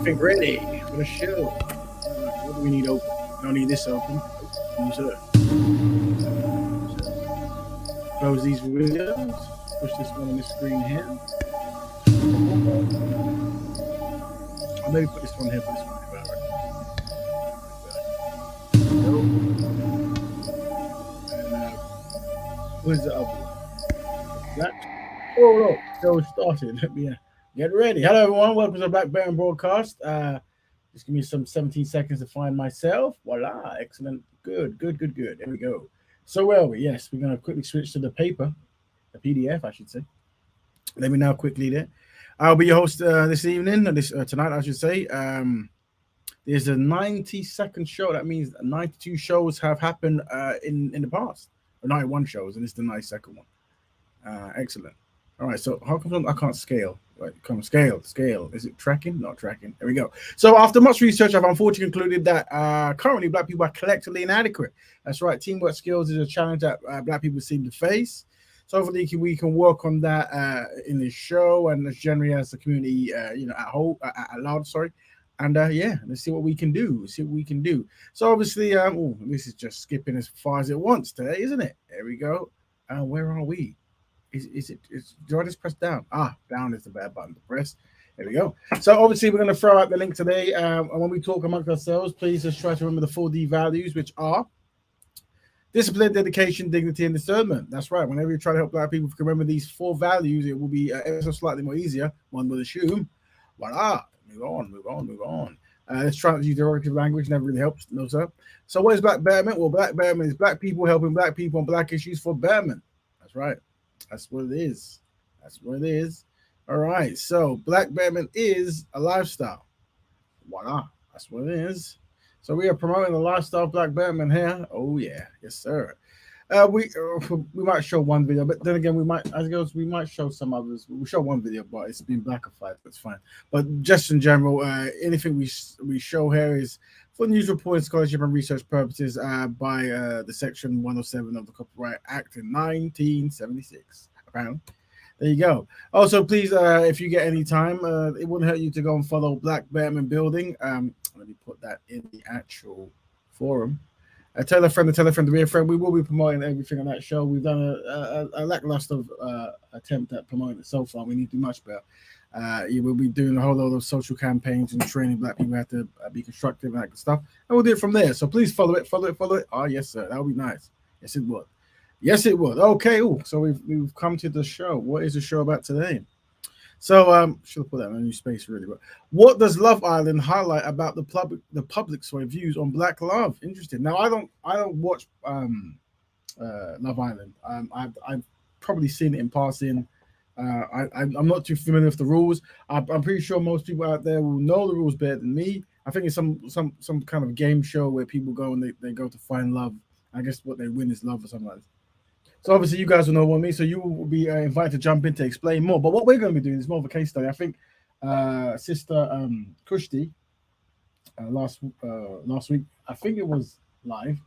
everything ready for the show. What do we need open? Don't need this open. Use it. Close these windows. Push this one on the screen here. I'll maybe put this one here. Put this one here. And where's the other one? That. Oh no, show started. Let me get ready. Hello everyone. Welcome to the Betterment Broadcast. Just give me some 17 seconds to find myself. Voila, excellent. Good. There we go. So where are we? Yes, we're going to quickly switch to the paper, the PDF, I should say. Let me now quickly there. I'll be your host this evening, tonight, I should say. There's a 90-second show. That means 92 shows have happened in the past. Or 91 shows, and it's the 92nd one. Excellent. All right, so how come I can't scale? Right, come scale. Is it tracking? Not tracking. There we go. So after much research, I've unfortunately concluded that currently Black people are collectively inadequate. That's right. Teamwork skills is a challenge that Black people seem to face. So hopefully we can work on that in this show and generally as the community, at large. Sorry. And let's see what we can do. So obviously, this is just skipping as far as it wants today, isn't it? There we go. Where are we? Do I just press down? Down is the bad button to press. There we go. So obviously we're going to throw out the link today. And when we talk amongst ourselves, please just try to remember the 4D values, which are discipline, dedication, dignity, and discernment. That's right. Whenever you try to help Black people remember these 4 values, it will be ever so slightly more easier. One would assume. Voila. Move on. Let's try to use derogative language. Never really helps. No, sir. So what is Black Betterment? Well, Black Betterment is Black people helping Black people on Black issues for betterment. That's right. That's what it is. All right. So Black Betterment is a lifestyle. Voila. That's what it is. So we are promoting the lifestyle of Black Betterment here. Oh yeah. Yes, sir. We might show one video, but then again, we might show some others. We'll show one video, but it's been blackified. That's fine. But just in general, anything we show here is for news reporting, scholarship, and research purposes by the Section 107 of the Copyright Act in 1976. Apparently. There you go. Also, please, if you get any time, it wouldn't hurt you to go and follow Black Betterment Building. Let me put that in the actual forum. Tell a friend to be a friend. We will be promoting everything on that show. We've done a lackluster attempt at promoting it so far. We need to do much better. We'll be doing a whole lot of social campaigns and training Black people how to be constructive and that kind of stuff. And we'll do it from there. So please follow it. Oh, yes, sir. That would be nice. Yes, it would. Okay. Ooh, so we've come to the show. What is the show about today? So should have put that in a new space really. But what does Love Island highlight about the public's views on Black love? Interesting. Now I don't watch Love Island. I've probably seen it in passing. I'm not too familiar with the rules. I'm pretty sure most people out there will know the rules better than me. I think it's some kind of game show where people go and they go to find love. I guess what they win is love or something like that. So obviously you guys will know what I mean. So you will be invited to jump in to explain more. But what we're going to be doing is more of a case study. I think Sister Kushti last week, I think it was live.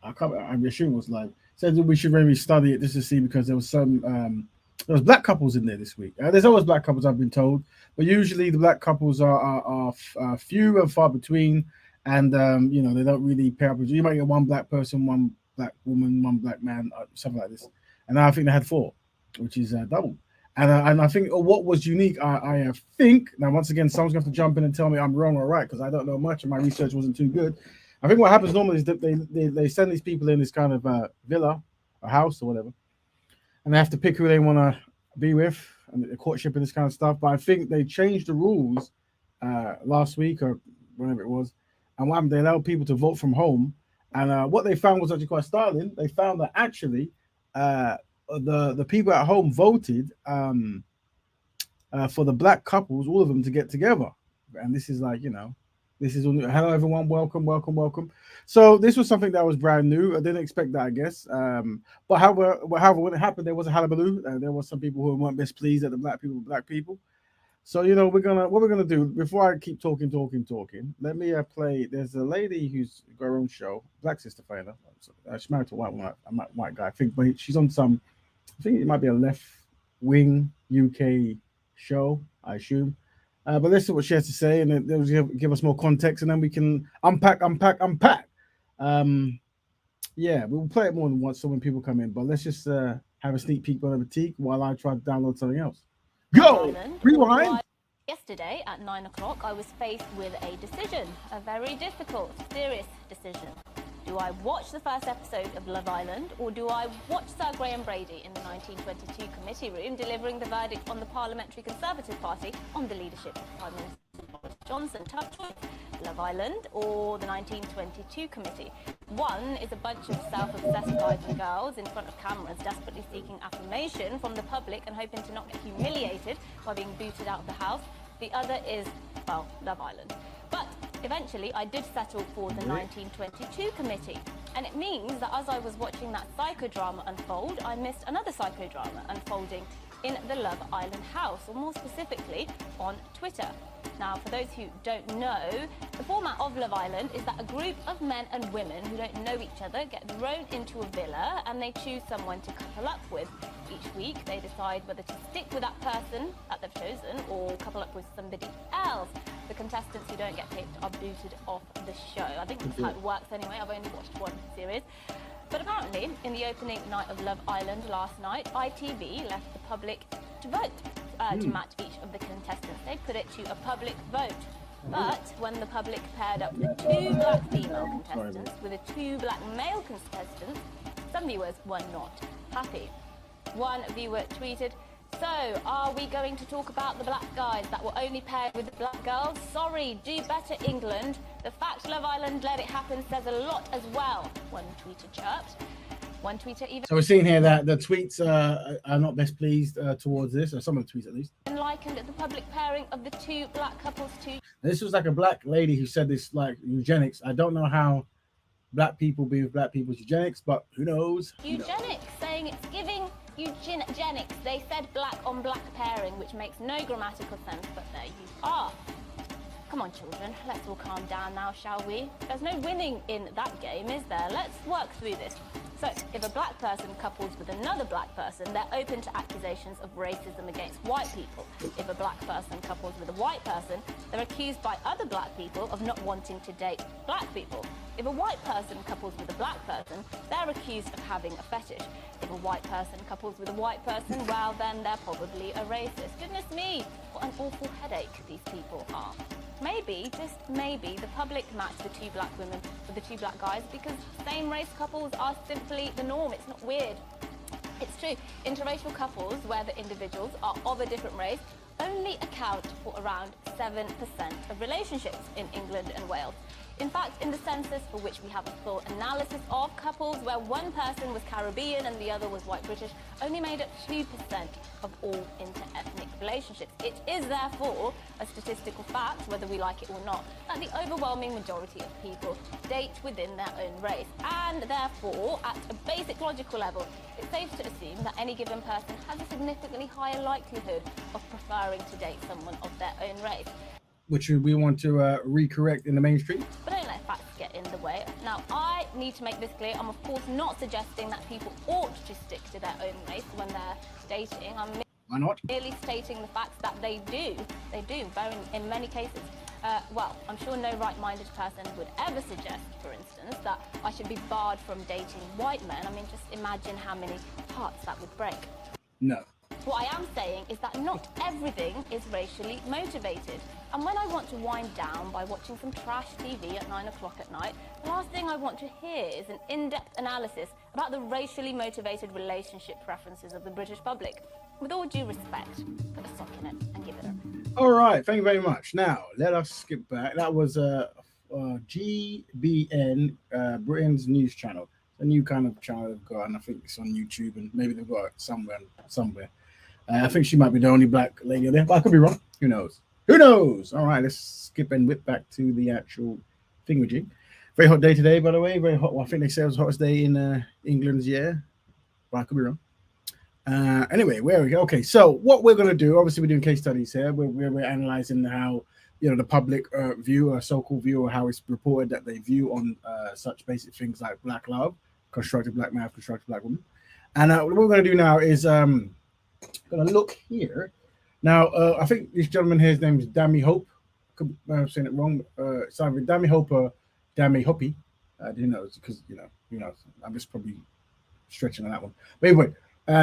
I'm assuming it was live. Said that we should really study it just to see because there was Black couples in there this week. There's always Black couples, I've been told, but usually the Black couples are few and far between, and they don't really pair up. You might get one Black person, one Black woman, one Black man, something like this. And I think they had 4, which is double. And I think what was unique, I think, now once again, someone's going to have to jump in and tell me I'm wrong or right, because I don't know much and my research wasn't too good. I think what happens normally is that they send these people in this kind of villa, a house or whatever, and they have to pick who they want to be with, and the courtship and this kind of stuff. But I think they changed the rules last week or whenever it was, and what happened, they allowed people to vote from home. And what they found was actually quite startling. They found that actually the people at home voted for the Black couples, all of them, to get together. And this is like, this is all new. Hello, everyone. Welcome. So this was something that was brand new. I didn't expect that, I guess. But however, when it happened, there was a hullabaloo. There was some people who weren't displeased at the Black people. So what we're gonna do before I keep talking. Let me play. There's a lady who's got her own show, Black Sister Faina. She's married to a white guy. I think, but she's on some. I think it might be a left wing UK show, I assume. But let's see what she has to say, and then give us more context, and then we can unpack. Um, yeah, we'll play it more than once so when people come in. But let's just have a sneak peek on the boutique while I try to download something else. Go! Rewind! Yesterday at 9 o'clock, I was faced with a decision, a very difficult, serious decision. Do I watch the first episode of Love Island, or do I watch Sir Graham Brady in the 1922 committee room delivering the verdict on the Parliamentary Conservative Party on the leadership of Prime Minister Boris Johnson? Tough choice. Love Island or the 1922 committee? One is a bunch of self-obsessed guys and girls in front of cameras desperately seeking affirmation from the public and hoping to not get humiliated by being booted out of the house. The other is, well, Love Island. But eventually I did settle for the 1922 committee. And it means that as I was watching that psychodrama unfold, I missed another psychodrama unfolding in the Love Island house, or more specifically on Twitter. Now, for those who don't know, the format of Love Island is that a group of men and women who don't know each other get thrown into a villa and they choose someone to couple up with. Each week, they decide whether to stick with that person that they've chosen or couple up with somebody else. The contestants who don't get picked are booted off the show. I think that's how it works anyway. I've only watched one series. But apparently, in the opening night of Love Island last night, ITV left the public to vote to match each of the contestants. They put it to a public vote. But when the public paired up the two black female contestants with the two black male contestants, some viewers were not happy. One viewer tweeted, "So, are we going to talk about the black guys that were only paired with the black girls? Sorry, do better, England. The fact Love Island let it happen says a lot as well," one tweeter chirped. One tweeter even... So we're seeing here that the tweets are not best pleased towards this, or some of the tweets at least. And likened the public pairing of the two black couples to... This was like a black lady who said this, like, eugenics. I don't know how black people be with black people's eugenics, but who knows? Eugenics, saying it's giving eugenics. They said black on black pairing, which makes no grammatical sense, but there you are. Come on, children, let's all calm down now, shall we? There's no winning in that game, is there? Let's work through this. So, if a black person couples with another black person, they're open to accusations of racism against white people. If a black person couples with a white person, they're accused by other black people of not wanting to date black people. If a white person couples with a black person, they're accused of having a fetish. If a white person couples with a white person, well, then they're probably a racist. Goodness me, what an awful headache these people are. Maybe, just maybe, the public matched the two black women with the two black guys because same-race couples are simply the norm. It's not weird. It's true. Interracial couples, where the individuals are of a different race, only account for around 7% of relationships in England and Wales. In fact, in the census, for which we have a full analysis of, couples where one person was Caribbean and the other was white British only made up 2% of all inter-ethnic relationships. It is therefore a statistical fact, whether we like it or not, that the overwhelming majority of people date within their own race. And therefore, at a basic logical level, it's safe to assume that any given person has a significantly higher likelihood of preferring to date someone of their own race. Which we want to recorrect in the mainstream. But don't let facts get in the way. Now, I need to make this clear. I'm, of course, not suggesting that people ought to stick to their own race when they're dating. Why not? Merely stating the facts that they do. They do, in many cases. Well, I'm sure no right-minded person would ever suggest, for instance, that I should be barred from dating white men. I mean, just imagine how many hearts that would break. No. What I am saying is that not everything is racially motivated. And when I want to wind down by watching some trash TV at 9 o'clock at night, the last thing I want to hear is an in-depth analysis about the racially motivated relationship preferences of the British public. With all due respect, put a sock in it and give it a... All right, thank you very much. Now, let us skip back. That was GBN, Britain's news channel. A new kind of channel they've got, and I think it's on YouTube, and maybe they've got it somewhere. I think she might be the only black lady there, but I could be wrong. Who knows? Who knows? All right, let's skip and whip back to the actual thingamajig. Very hot day today, by the way. Very hot. Well, I think they say it was the hottest day in England's year, but I could be wrong. Anyway, where we go? Okay, so what we're going to do, obviously we're doing case studies here. We're analyzing how, the public view, or so-called view, or how it's reported that they view on such basic things like black love, constructed black man, constructed black woman. And what we're going to do now is going to look here Now, I think this gentleman here, his name is Dammy Hope. Could be, I'm saying it wrong. It's either Dammy Hope or Dammy Hoppy. Who knows? Because who knows? I'm just probably stretching on that one. But anyway,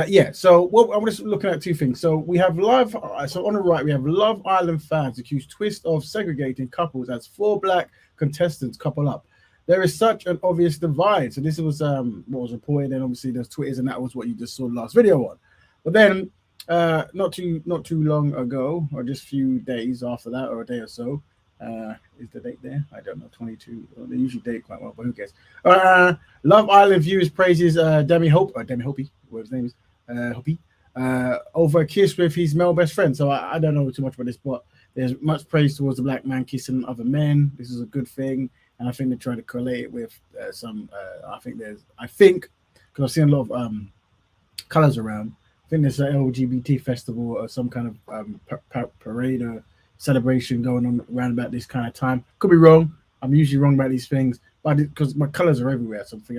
yeah. So what I'm just looking at two things. So we have Love. So on the right we have Love Island fans accuse twist of segregating couples as four black contestants couple up. There is such an obvious divide. So this was what was reported, and obviously there's Twitters, and that was what you just saw the last video on. But then not too long ago, or just a few days after that, or a day or so, is the date there? I don't know. 22. Well, they usually date quite well, but who cares? Love Island viewers praises Demi Hope or Demi Hopi, whatever his name is, Hopi, over a kiss with his male best friend. So I don't know too much about this, but there's much praise towards the black man kissing other men. This is a good thing, and I think they're trying to correlate it with some. I think because I've seen a lot of colors around. I think there's an LGBT festival or some kind of parade or celebration going on around about this kind of time. Could be wrong. I'm usually wrong about these things, but because my colors are everywhere, something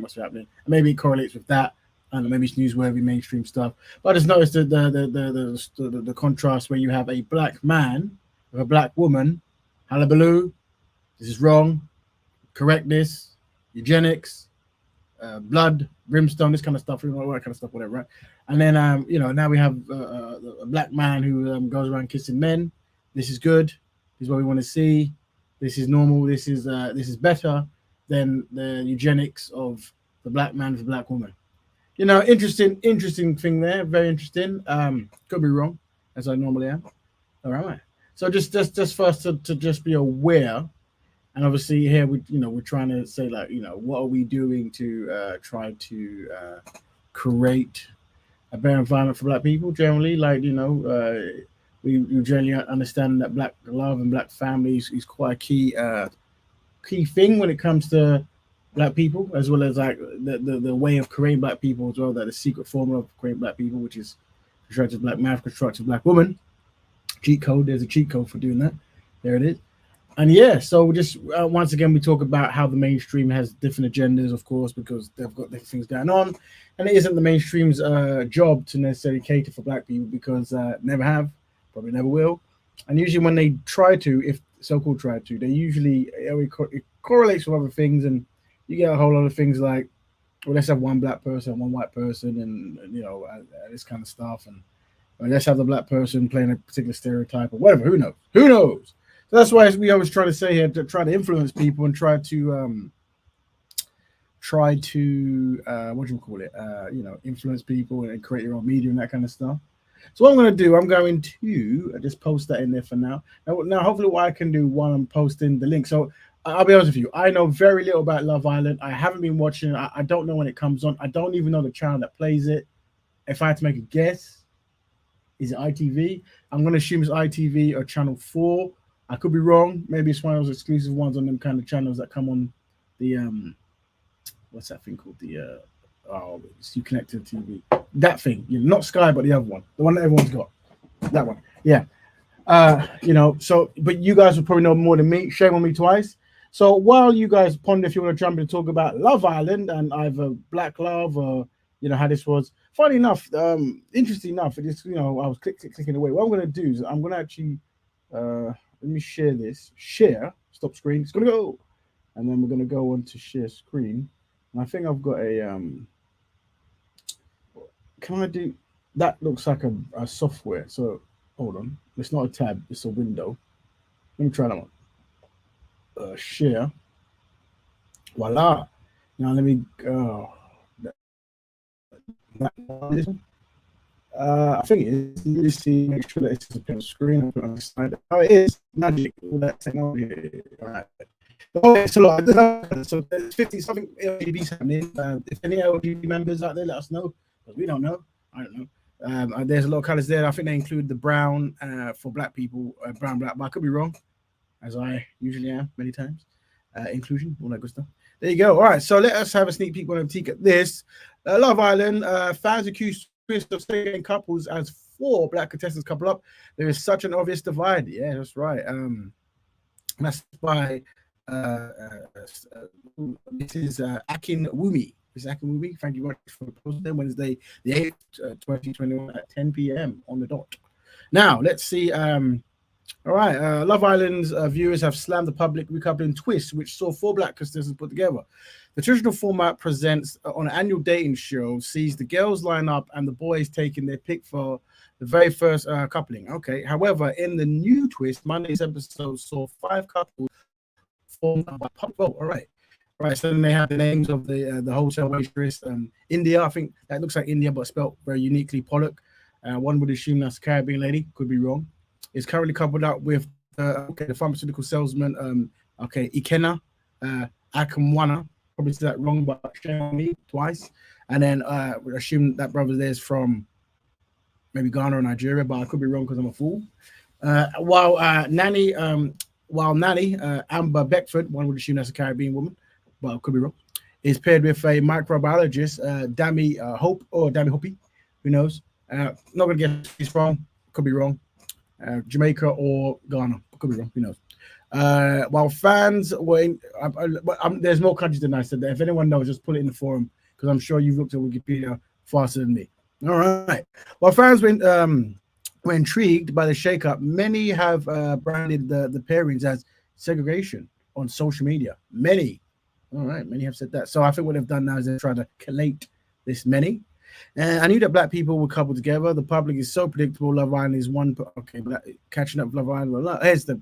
must be happening. And maybe it correlates with that. I don't know, maybe it's newsworthy, mainstream stuff. But I just noticed the contrast where you have a black man with a black woman. Hullabaloo. This is wrong. Correct this. Eugenics. Blood, brimstone, this kind of stuff, all that kind of stuff, whatever, right? And then, now we have a black man who goes around kissing men. This is good. This is what we want to see. This is normal. This is better than the eugenics of the black man with the black woman. Interesting thing there. Very interesting. Could be wrong, as I normally am. All right. So just for us to just be aware. And obviously here we're trying to say, like, what are we doing to try to create a better environment for black people generally, like, we generally understand that black love and black families is quite a key thing when it comes to black people, as well as like the way of creating black people as well, that the secret formula of creating black people, which is constructed black man, constructed black woman. Cheat code, there's a cheat code for doing that. There it is. And yeah, so just once again, we talk about how the mainstream has different agendas, of course, because they've got different things going on. And it isn't the mainstream's job to necessarily cater for black people, because never have, probably never will. And usually when they try to, if so-called try to, they usually, it correlates with other things. And you get a whole lot of things like, well, let's have one black person, one white person, and, this kind of stuff. And let's have the black person playing a particular stereotype or whatever. Who knows? Who knows? So that's why we always try to say here, to try to influence people and try to what do you call it? Influence people and create your own media and that kind of stuff. So what I'm going to do, I'm going to just post that in there for now. Now, hopefully, what I can do while I'm posting the link. So I'll be honest with you, I know very little about Love Island. I haven't been watching it. I don't know when it comes on. I don't even know the channel that plays it. If I had to make a guess, is it ITV? I'm going to assume it's ITV or Channel 4. I could be wrong. Maybe it's one of those exclusive ones on them kind of channels that come on the what's that thing called? The it's you connected TV. That thing, not Sky, but the other one, the one that everyone's got. That one, yeah. So but you guys will probably know more than me. Shame on me twice. So while you guys ponder if you want to jump in and talk about Love Island and either Black Love or how this was. Funny enough, interesting enough, it just I was clicking away. What I'm going to do is I'm going to actually. Let me share this. Share. Stop screen. It's gonna go, and then we're gonna go on to share screen. And I think I've got a Can I do? That looks like a software. So hold on. It's not a tab. It's a window. Let me try that one. Share. Voila. Now let me go. I think it is. Let me see. Make sure that it's on the screen. I put it on the side. Oh, it is magic. All that technology. All right. Oh, it's a lot. So there's 50 something LGBTs happening. If any LGBT members out there, let us know, because we don't know. I don't know. There's a lot of colors there. I think they include the brown for black people, brown, black. But I could be wrong, as I usually am many times. Inclusion, all that good stuff. There you go. All right. So let us have a sneak peek at this. Love Island fans accused of staying couples as 4 black contestants couple up. There is such an obvious divide. Yeah, that's right. That's by this is Akin Wumi. This is Akin Wumi. Thank you very much for posting Wednesday, the 8th, 2021 at 10 p.m. on the dot. Now let's see. All right, Love Island's viewers have slammed the public recoupling twist, which saw four black contestants put together. The traditional format presents on an annual dating show, sees the girls line up and the boys taking their pick for the very first coupling. Okay, however, in the new twist, Monday's episode saw five couples formed by public vote. All right. Right, so then they have the names of the hotel waitress, India. I think that looks like India, but spelled very uniquely. Pollock. One would assume that's a Caribbean lady. Could be wrong. Is currently coupled up with the pharmaceutical salesman, Ikena Akamwana. Probably said that wrong, but shame on me twice. And then would assume that brother there's from maybe Ghana or Nigeria, but I could be wrong because I'm a fool. While Nanny Amber Beckford, one would assume that's a Caribbean woman, but I could be wrong, is paired with a microbiologist, Dami Hope or Dami Hopi, who knows? Not gonna get this wrong, could be wrong. Jamaica or Ghana, could be wrong, who knows? While fans were in, there's more countries than I said that. If anyone knows, just put it in the forum because I'm sure you've looked at Wikipedia faster than me. All right. While fans were intrigued by the shakeup, many have branded the pairings as segregation on social media. Many. All right, many have said that. So I think what they've done now is they're trying to collate this many. And I knew that black people would couple together. The public is so predictable. Love Island is one. Okay, catching up with Love Island.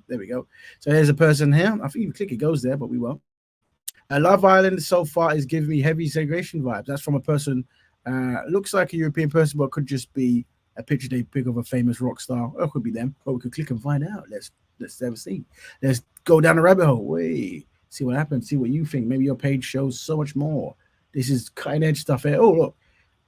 There we go. So here's a person here. I think you click it goes there, but we won't. Love Island so far is giving me heavy segregation vibes. That's from a person. Looks like a European person, but could just be a picture they pick of a famous rock star. Or it could be them. But we could click and find out. Let's have a see. Let's go down the rabbit hole. Wait, see what happens. See what you think. Maybe your page shows so much more. This is cutting edge stuff here. Oh look.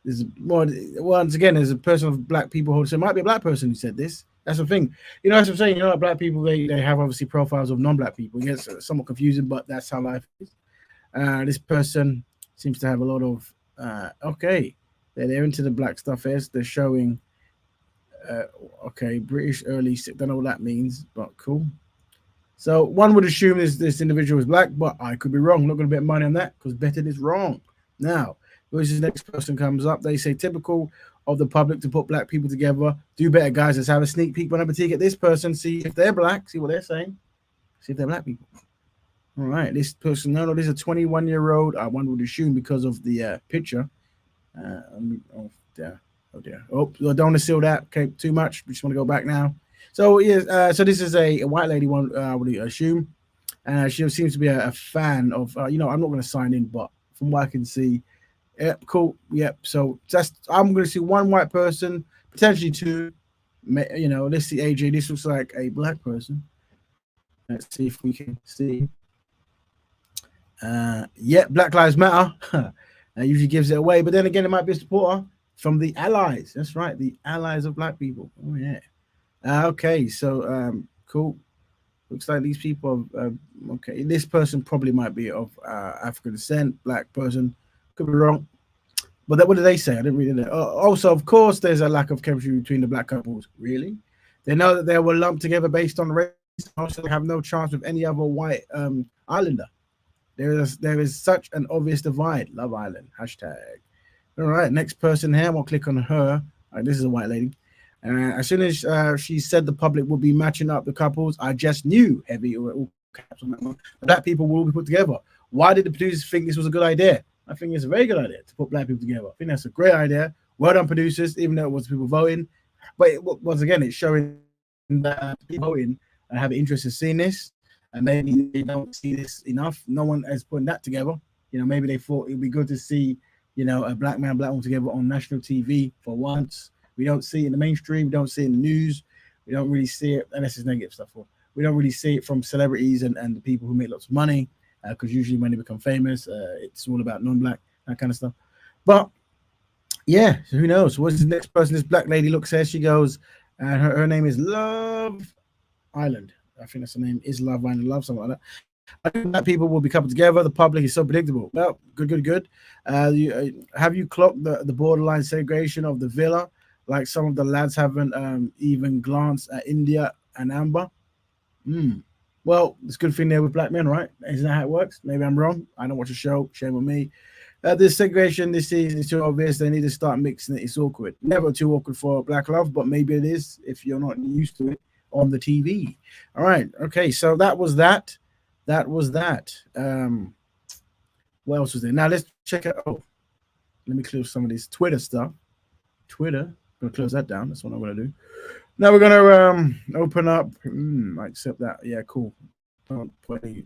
There's more. Once again, there's a person of black people who it might be a black person who said this. That's the thing. You know, that's what I'm saying. You know, black people they have obviously profiles of non-black people. It gets somewhat confusing, but that's how life is. This person seems to have a lot of okay. They're into the black stuff. They're showing British early. Don't know what that means, but cool. So one would assume this individual is black, but I could be wrong. I'm not going to bet money on that because betting is wrong. Now, who's the next person comes up? They say typical of the public to put black people together. Do better, guys. Let's have a sneak peek. Bon appetit at this person. See if they're black. See what they're saying. See if they're black people. All right. This person, no, this is a 21-year-old. One would assume because of the picture. Oh dear. Oh, I don't want to seal that. Okay, too much. We just want to go back now. So yeah. So this is a white lady. One I would assume, and she seems to be a fan of. I'm not going to sign in, but from what I can see. Yep, cool. Yep. So I'm going to see one white person, potentially two. Let's see AJ. This looks like a black person. Let's see if we can see. Black Lives Matter. Usually gives it away, but then again, it might be a supporter from the allies. That's right, the allies of black people. Oh yeah. Okay, so cool. Looks like these people are okay. This person probably might be of African descent, black person. Could be wrong. But what did they say? I didn't read it. Also, of course, there's a lack of chemistry between the black couples. Really? They know that they were lumped together based on race. Also, have no chance with any other white islander. There is such an obvious divide. Love Island. Hashtag. All right, next person here. We'll click on her. All right, this is a white lady. As soon as she said the public would be matching up the couples, I just knew heavy all caps on that one. Black people will be put together. Why did the producers think this was a good idea? I think it's a very good idea to put black people together. I think that's a great idea. Well done, producers, even though it was people voting. But once again, it's showing that people voting and have an interest in seeing this. And maybe they don't see this enough. No one has put that together. Maybe they thought it'd be good to see, a black man, black woman together on national TV for once. We don't see it in the mainstream. We don't see it in the news. We don't really see it, unless it's negative stuff. We don't really see it from celebrities and the people who make lots of money. Because usually when they become famous, it's all about non-black, that kind of stuff. But yeah, so who knows? What's the next person? This black lady looks here. She goes, and her name is Love Island. I think that's the name. Is Love Island Love, something like that. I think that people will be coupled together. The public is so predictable. Well, good. Have you clocked the borderline segregation of the villa? Like some of the lads haven't even glanced at India and Amber. Well, it's a good thing there with black men, right? Isn't that how it works? Maybe I'm wrong. I don't watch a show. Shame on me. This segregation this season is too obvious. They need to start mixing it. It's awkward. Never too awkward for Black Love, but maybe it is if you're not used to it on the TV. All right. Okay. So that was that. That was that. What else was there? Now let's check out. Oh, let me close some of this Twitter stuff. Twitter. I'm gonna close that down. That's what I'm gonna do. Now we're gonna open up. I accept that. Yeah, cool. Don't put any.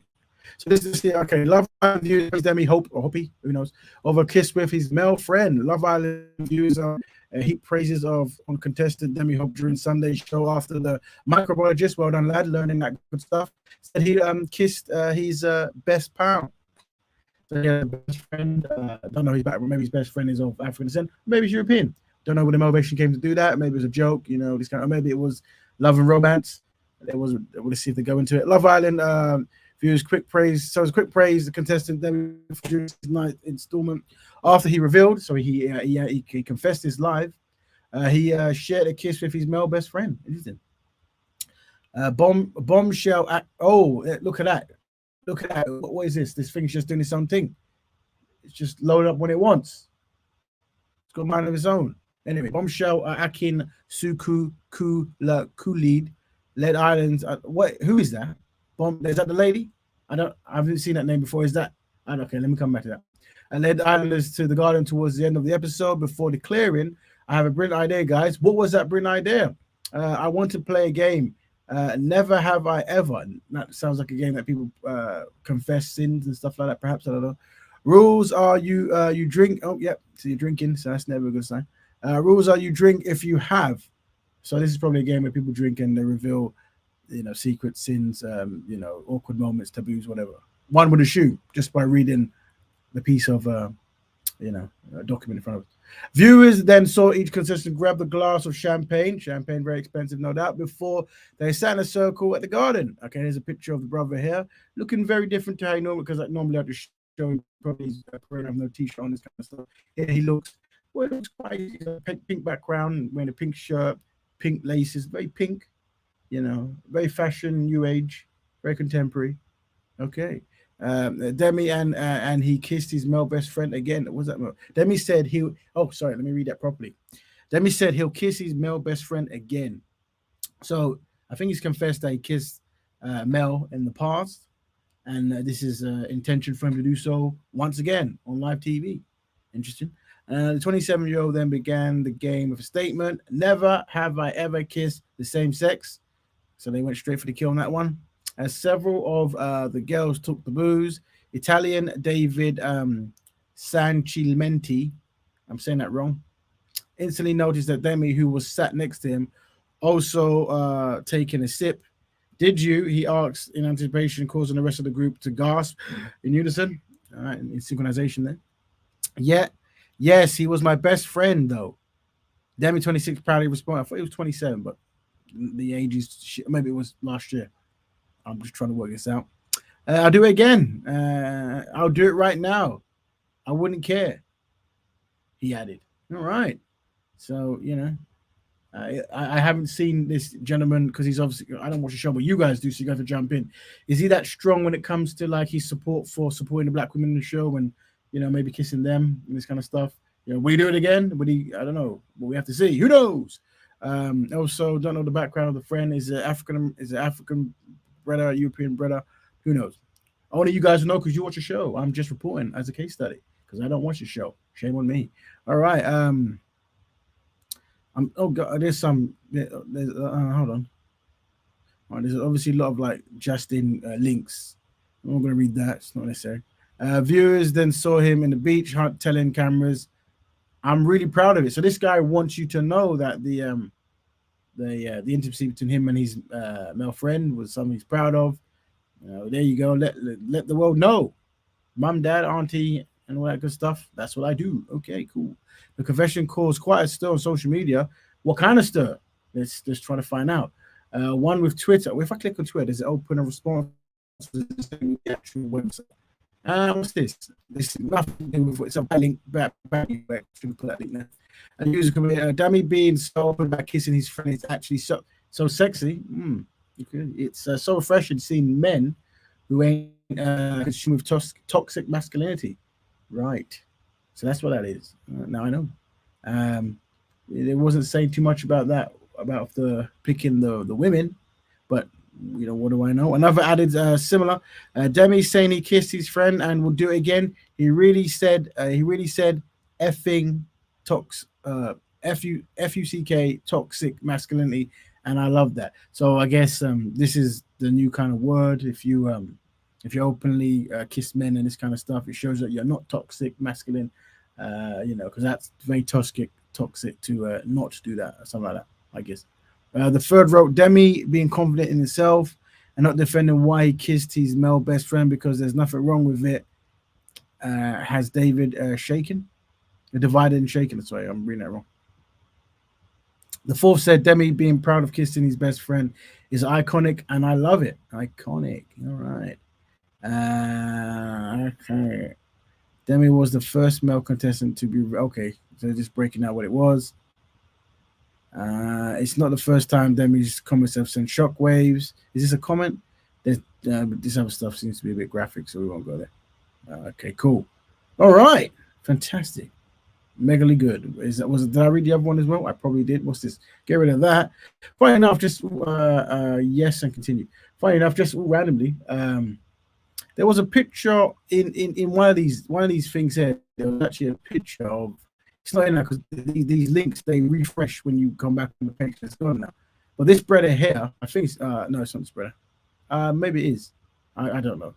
So this is the okay. Love Island views Demi Hope or Hoppy, who knows, of a kiss with his male friend. Love Island views heap praises of on contestant Demi Hope during Sunday's show after the microbiologist, well done lad, learning that good stuff, said he kissed his best pal. So yeah, best friend. I don't know his background. Maybe his best friend is of African descent. Maybe he's European. Don't know where the motivation came to do that. Maybe it was a joke, you know. This kind of maybe it was love and romance. It was. We'll see if they go into it. Love Island views quick praise. So it's quick praise the contestant then during his ninth installment after he revealed. So he confessed his live. He shared a kiss with his male best friend. Interesting. Bombshell. Look at that. Look at that. What is this? This thing's just doing its own thing. It's just loaded up when it wants. It's got a mind of its own. Anyway, Bombshell Akin Suku Kula Kulid led Islands. Who is that? Is that the lady? I haven't seen that name before. Is that? Okay, let me come back to that. I led Islanders to the garden towards the end of the episode before declaring, I have a brilliant idea, guys. What was that brilliant idea? I want to play a game. Never have I ever. That sounds like a game that people confess sins and stuff like that. Perhaps, I don't know. Rules are you drink. Oh, yep. So you're drinking. So that's never a good sign. Rules are you drink if you have. So this is probably a game where people drink and they reveal, secret sins, awkward moments, taboos, whatever. One would assume just by reading the piece of, document in front of us. Viewers then saw each contestant grab the glass of champagne, very expensive, no doubt, before they sat in a circle at the garden. Okay, here's a picture of the brother here, looking very different to how he normally, because like normally I'd just show him probably he's have no t-shirt on, this kind of stuff. Here he looks quite, he's a pink background, wearing a pink shirt, pink laces, very pink, very fashion, new age, very contemporary. Okay. Demi and he kissed his male best friend again. What was that? Demi said he'll. Oh, sorry. Let me read that properly. Demi said he'll kiss his male best friend again. So I think he's confessed that he kissed Mel in the past, and this is intention for him to do so once again on live TV. Interesting. The 27-year-old then began the game with a statement: "Never have I ever kissed the same sex." So they went straight for the kill on that one. As several of the girls took the booze, Italian David Sancilmenti, I'm saying that wrong, instantly noticed that Demi, who was sat next to him, also taking a sip. Did you? He asked in anticipation, causing the rest of the group to gasp in unison, in synchronization there. Yes, he was my best friend, though. Demi, 26, proudly responded. I thought he was 27, but the age is, maybe it was last year. I'm just trying to work this out. I'll do it again. I'll do it right now. I wouldn't care. He added. All right. So, I haven't seen this gentleman because he's obviously, I don't watch the show, but you guys do, so you got to jump in. Is he that strong when it comes to like his support for supporting the black women in the show and, maybe kissing them and this kind of stuff? Will he do it again? Would he? I don't know. But we have to see. Who knows? Also, don't know the background of the friend. Is it African brother, European brother? Who knows? Only you guys know because you watch the show. I'm just reporting as a case study because I don't watch the show. Shame on me. All right. Oh god, there's some. Hold on. All right, there's obviously a lot of like Justin links. I'm not going to read that. It's not necessary. Viewers then saw him in the beach hut telling cameras, "I'm really proud of it." So this guy wants you to know that the intimacy between him and his male friend was something he's proud of. There you go. Let the world know. Mum, dad, auntie, and all that good stuff. That's what I do. Okay, cool. The confession caused quite a stir on social media. What kind of stir? Let's just try to find out. One with Twitter. If I click on Twitter, does it open a response to the actual website? What's this? This is nothing to do with it's a link back. Should put that link there. A user comment, Dami being so open about kissing his friend is actually so sexy. Okay. It's so refreshing seeing men who ain't consumed with toxic masculinity. Right. So that's what that is. Now I know. Um, it wasn't saying too much about that, about the picking the women, but what do I know? Another added similar. Demi saying he kissed his friend and will do it again. He really said effing tox fuck toxic masculinity, and I love that. So I guess this is the new kind of word. If you openly kiss men and this kind of stuff, it shows that you're not toxic masculine. Because that's very toxic to not do that or something like that. I guess. The third wrote Demi being confident in himself and not defending why he kissed his male best friend because there's nothing wrong with it. Has David shaken? Divided and shaken. Sorry, I'm reading that wrong. The fourth said Demi being proud of kissing his best friend is iconic and I love it. Iconic. All right. Okay. Demi was the first male contestant to be okay. So just breaking out what it was. It's not the first time Demi's comments have sent shockwaves. Is this a comment? This other stuff seems to be a bit graphic, so we won't go there. Okay, cool. All right, fantastic, megally good. Did I read the other one as well? I probably did. What's this? Get rid of that. Funny enough, just yes and continue. Funny enough, just randomly, there was a picture in one of these things here. There was actually a picture of. It's not in there because these links they refresh when you come back on the page. It's gone now. But this brother here, I think it's no, it's not this brother. Maybe it is. I don't know.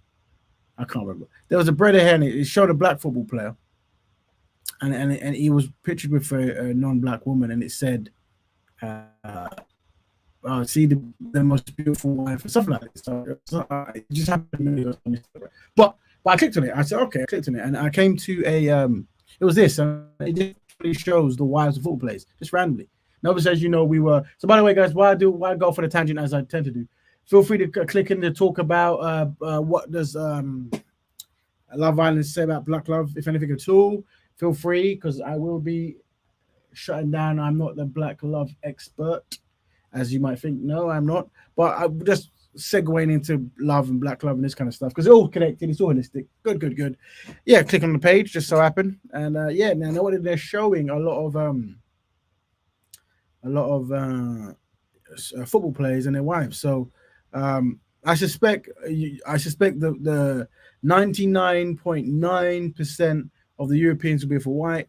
I can't remember. There was a brother here, and it showed a black football player, and he was pictured with a non-black woman, and it said, "See the most beautiful wife," or something like this. So it just happened. But I clicked on it. I said, "Okay." I clicked on it, and I came to a it was this, and it just really shows the wives of football players, just randomly. And obviously, as you know, we were. So, by the way, guys, why I go for the tangent as I tend to do? Feel free to click in to talk about what does Love Island say about Black Love, if anything at all. Feel free, because I will be shutting down. I'm not the Black Love expert, as you might think. No, I'm not. But I'm just segueing into love and black love and this kind of stuff because it's all connected, it's all holistic. Good. Yeah, click on the page, just so happened, and now what they're showing a lot of football players and their wives. So I suspect the 99.9% of the Europeans will be for white.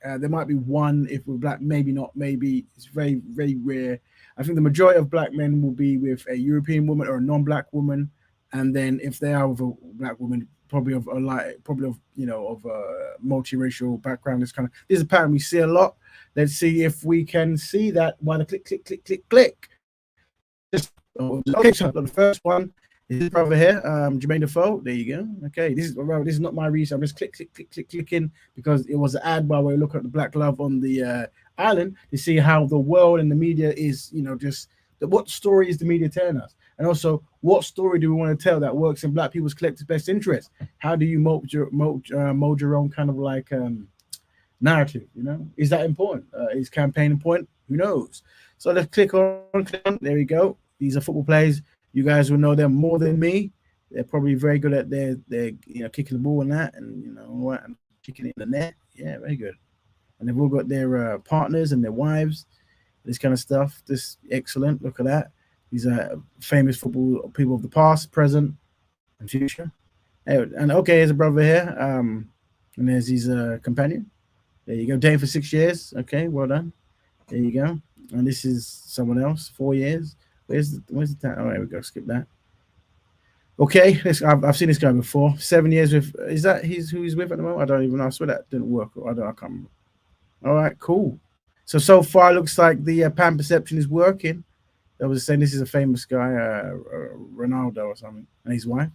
There might be one if we're black, maybe not, maybe it's very, very rare. I think the majority of black men will be with a European woman or a non-black woman, and then if they are with a black woman, probably of a multiracial background. This is a pattern we see a lot. Let's see if we can see that while the click. Just okay. So the first one is this brother here, Jermaine Defoe. There you go. Okay, this is not my research. I'm just clicking because it was an ad while we look at the black love on the island to see how the world and the media is, what story is the media telling us, and also what story do we want to tell that works in black people's collective best interest? How do you mold your own kind of like narrative? Is that important? Is campaign important? Who knows? So let's click on. There we go. These are football players. You guys will know them more than me. They're probably very good at their kicking the ball and that, and and kicking it in the net. Yeah, very good. And they've all got their partners and their wives, this kind of stuff. This excellent. Look at that. These are famous football people of the past, present, and future. And okay, here's a brother here. And there's his companion. There you go. Dating for 6 years. Okay, well done. There you go. And this is someone else. 4 years. Where's the time? Oh, there we go. Skip that. Okay, I've seen this guy before. 7 years with. Is that who he's with at the moment? I don't even know. I swear that didn't work. I can't remember. All right, cool. So far, looks like the pan perception is working. I was saying this is a famous guy, Ronaldo or something, and his wife.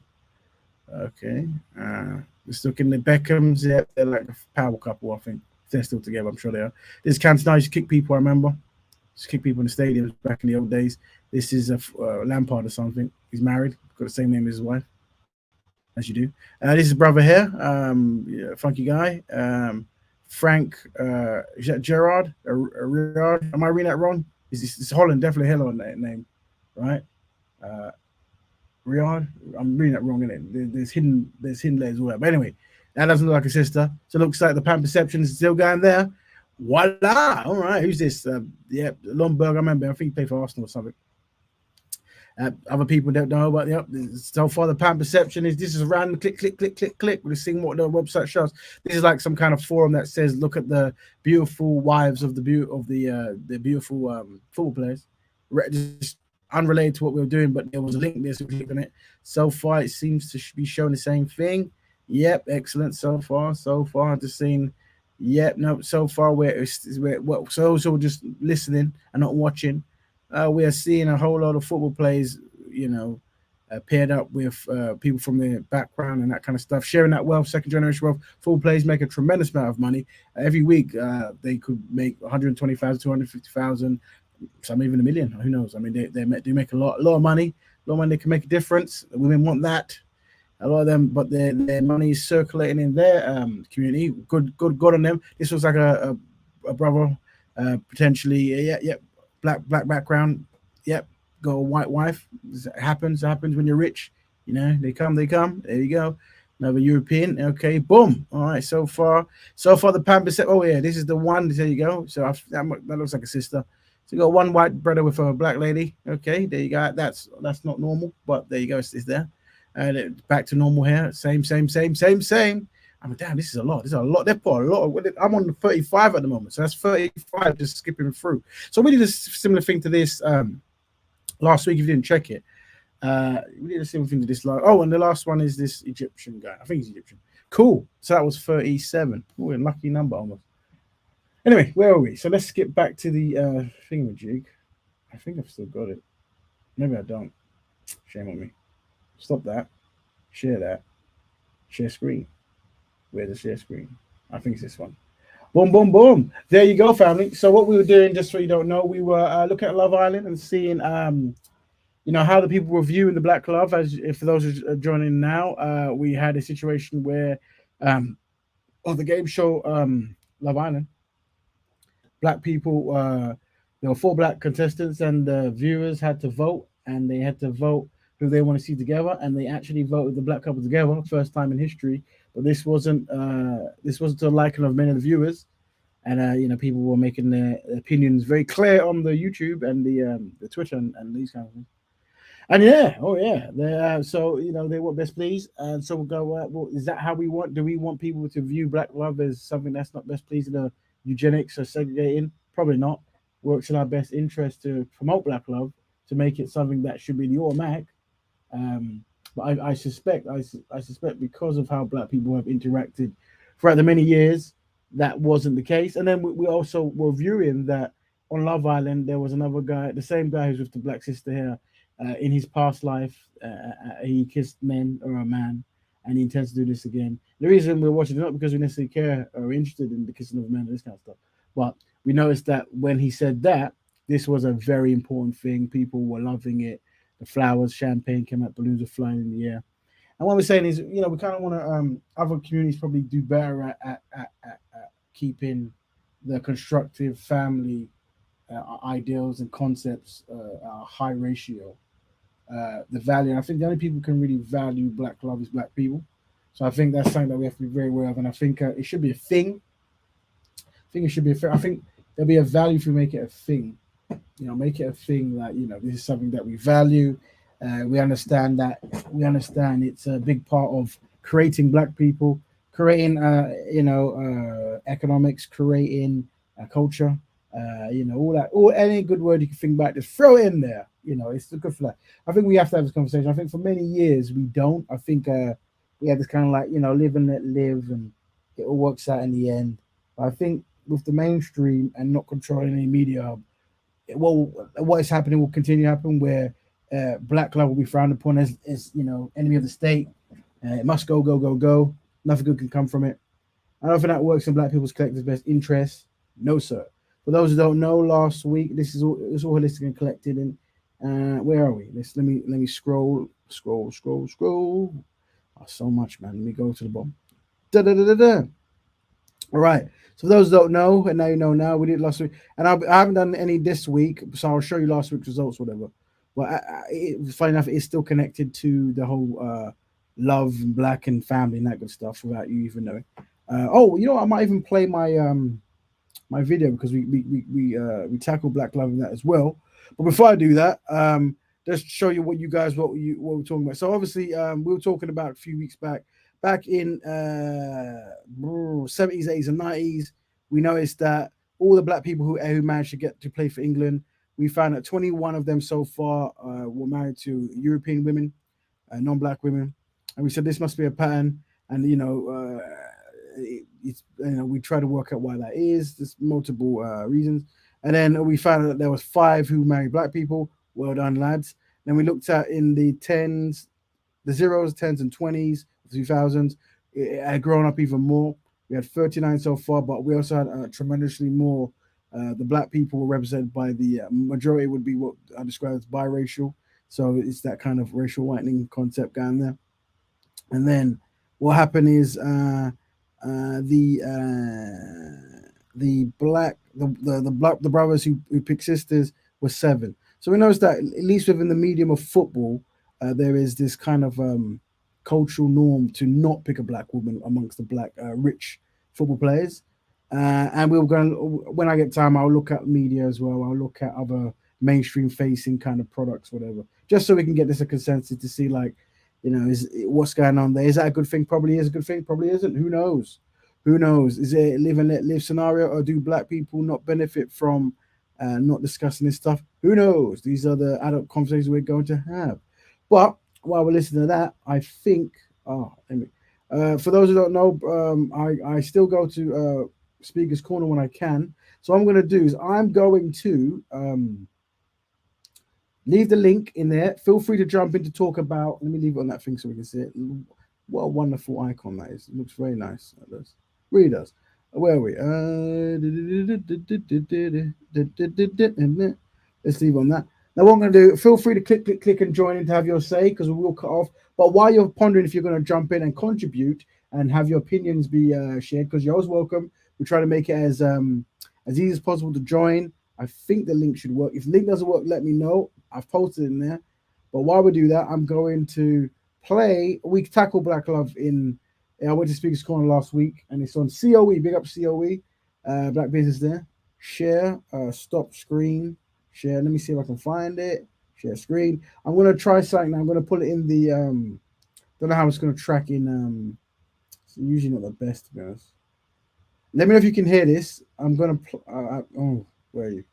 Okay. Let's look in the Beckhams. Yeah, they're like a power couple, I think. They're still together, I'm sure they are. This Cantona used to kick people, I remember. Just kick people in the stadiums back in the old days. This is a Lampard or something. He's married, got the same name as his wife, as you do. This is brother here, funky guy. Frank Gerard. Am I reading that wrong? It's Holland, definitely Holland that name, right? Riyadh. I'm reading that wrong, isn't it? There's hidden letters all that. But anyway, That doesn't look like a sister. So it looks like the pan perception is still going there. Voila! All right, who's this? Yeah, Lundberg. I remember. I think he played for Arsenal or something. Other people don't know, but yep. So far, the pan perception is this is random click, click, click, click, click. We're seeing what the website shows. This is like some kind of forum that says, "Look at the beautiful wives of the beautiful football players." Just unrelated to what we were doing, but there was a link there, so we clicked on it. So far, it seems to be showing the same thing. Yep, excellent. So far, just seeing. Yep, no. So far, we're just listening and not watching. We are seeing a whole lot of football players, you know, paired up with people from their background and that kind of stuff, sharing that wealth, second generation wealth. Football players make a tremendous amount of money every week. They could make 120,000, 250,000, some even a million. Who knows? I mean, they make a lot of money. A lot of money. They can make a difference. Women want that. A lot of them, but their money is circulating in their community. Good on them. This was like a brother, potentially, yeah, black background. Yep, got a white wife. It happens when you're rich. You know, they come. There you go. Another European. Okay, boom. All right. So far the pan percent. Oh yeah, this is the one. There you go. So that looks like a sister. So you got one white brother with a black lady. Okay, there you go. That's not normal, but there you go. It's there. And back to normal here. Same. I mean, damn, this is a lot. They put a lot. I'm on the 35 at the moment, so that's 35 just skipping through. So we did a similar thing to this last week. If you didn't check it, we did a similar thing to this. Oh, and the last one is this Egyptian guy. I think he's Egyptian. Cool. So that was 37. Oh, a lucky number almost. Anyway, where are we? So let's skip back to the thingamajig. I think I've still got it. Maybe I don't. Shame on me. Stop that. Share screen. Where's the share screen? I think it's this one. Boom, boom, boom. There you go, family. So what we were doing, just so you don't know, we were looking at Love Island and seeing, how the people were viewing the Black Love. As if for those who are joining now, we had a situation where, on the game show Love Island, black people, there were 4 black contestants, and the viewers had to vote, and they had to vote who they want to see together, and they actually voted the black couple together, first time in history. But this wasn't to the liking of many of the viewers, and people were making their opinions very clear on the YouTube and the Twitter and these kind of things. And yeah, oh yeah, so they were best pleased, and so we'll go. Well, is that how we want? Do we want people to view black love as something that's not best pleasing, or eugenics or segregating? Probably not. Works in our best interest to promote black love, to make it something that should be the automatic. But I suspect because of how black people have interacted throughout the many years, that wasn't the case. And then we also were viewing that on Love Island there was another guy, the same guy who's with the black sister here. In his past life, he kissed men or a man, and he intends to do this again. The reason we're watching it not because we necessarily care or are interested in the kissing of men and this kind of stuff, but we noticed that when he said that, this was a very important thing. People were loving it. The flowers, champagne came out, balloons were flying in the air. And what we're saying is, we kind of want to, other communities probably do better at keeping the constructive family ideals and concepts high ratio. The value, and I think the only people who can really value black love is black people. So I think that's something that we have to be very aware of. And I think it should be a thing. I think it should be a thing. I think there'll be a value if we make it a thing. Make it a thing that, this is something that we value. We understand that. We understand it's a big part of creating black people, creating, economics, creating culture, all any good word you can think about, just throw it in there. It's good for that. I think we have to have this conversation. I think for many years we don't. I think we have this kind of like, live and let live, and it all works out in the end. But I think with the mainstream and not controlling any media, what is happening will continue to happen, where black love will be frowned upon as enemy of the state. It must go. Nothing good can come from it. I don't think that works in black people's collective best interests. No, sir. For those who don't know, last week it's all holistic and collected. And where are we? Let me scroll. Oh, so much, man. Let me go to the bottom. Da. All right. So for those who don't know, and now you know now, we did last week, and I haven't done any this week, so I'll show you last week's results, whatever. But funny enough, it's still connected to the whole love and black and family and that good stuff without you even knowing. Oh, you know, I might even play my video because we tackle black love in that as well. But before I do that, just show you what you guys what we're talking about. So obviously, we were talking about a few weeks back in 70s, 80s, and 90s. We noticed that all the black people who managed to get to play for England, we found that 21 of them so far were married to European women, non-black women, and we said this must be a pattern. And it's we try to work out why that is. There's multiple reasons, and then we found out that there was 5 who married black people. Well done, lads. Then we looked at in the tens, the zeros, tens, and 20s, 2000s. It had grown up even more. We had 39 so far, but we also had tremendously more. The black people were represented by the majority would be what I describe as biracial. So it's that kind of racial whitening concept going there. And then what happened is the black the brothers who picked sisters were 7. So we noticed that at least within the medium of football, there is this kind of cultural norm to not pick a black woman amongst the black rich football players. And we were going, when I get time, I'll look at media as well. I'll look at other mainstream facing kind of products, whatever, just so we can get this a consensus to see, like, is what's going on there. Is that a good thing? Probably is a good thing. Probably isn't. Who knows? Who knows? Is it a live and let live scenario, or do black people not benefit from not discussing this stuff? Who knows? These are the adult conversations we're going to have. But while we're listening to that, I think, for those who don't know, I still go to Speaker's Corner when I can. So what I'm going to do is I'm going to leave the link in there. Feel free to jump in to talk about. Let me leave it on that thing so we can see it. What a wonderful icon that is. It looks very nice. It does. Really does. Where are we? Let's leave on that. Now, what I'm going to do, feel free to click, and join in to have your say, because we will cut off. But while you're pondering if you're going to jump in and contribute and have your opinions be shared, because you're always welcome, we try to make it as easy as possible to join. I think the link should work. If the link doesn't work, let me know. I've posted it in there. But while we do that, I'm going to play. We tackle Black Love in. I went to Speaker's Corner last week, and it's on COE. Big up COE. Black Business there. Share. Stop screen. Share. Let me see if I can find it. Share screen. I'm going to try something. I'm going to put it in the. Don't know how it's going to track in. It's usually not the best, to be honest. Let me know if you can hear this. I'm going to. Oh, where are you?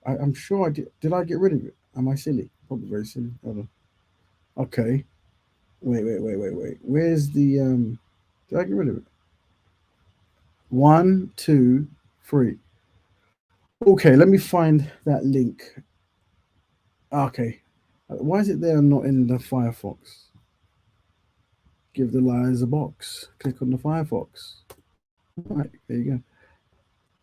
I'm sure I did. Did I get rid of it? Am I silly? Probably very silly. Hold on. Okay. Wait. Where's the did I get rid of it? 1, 2, 3. Okay, let me find that link. Okay. Why is it there and not in the Firefox? Give the lions a box. Click on the Firefox. Right, there you go.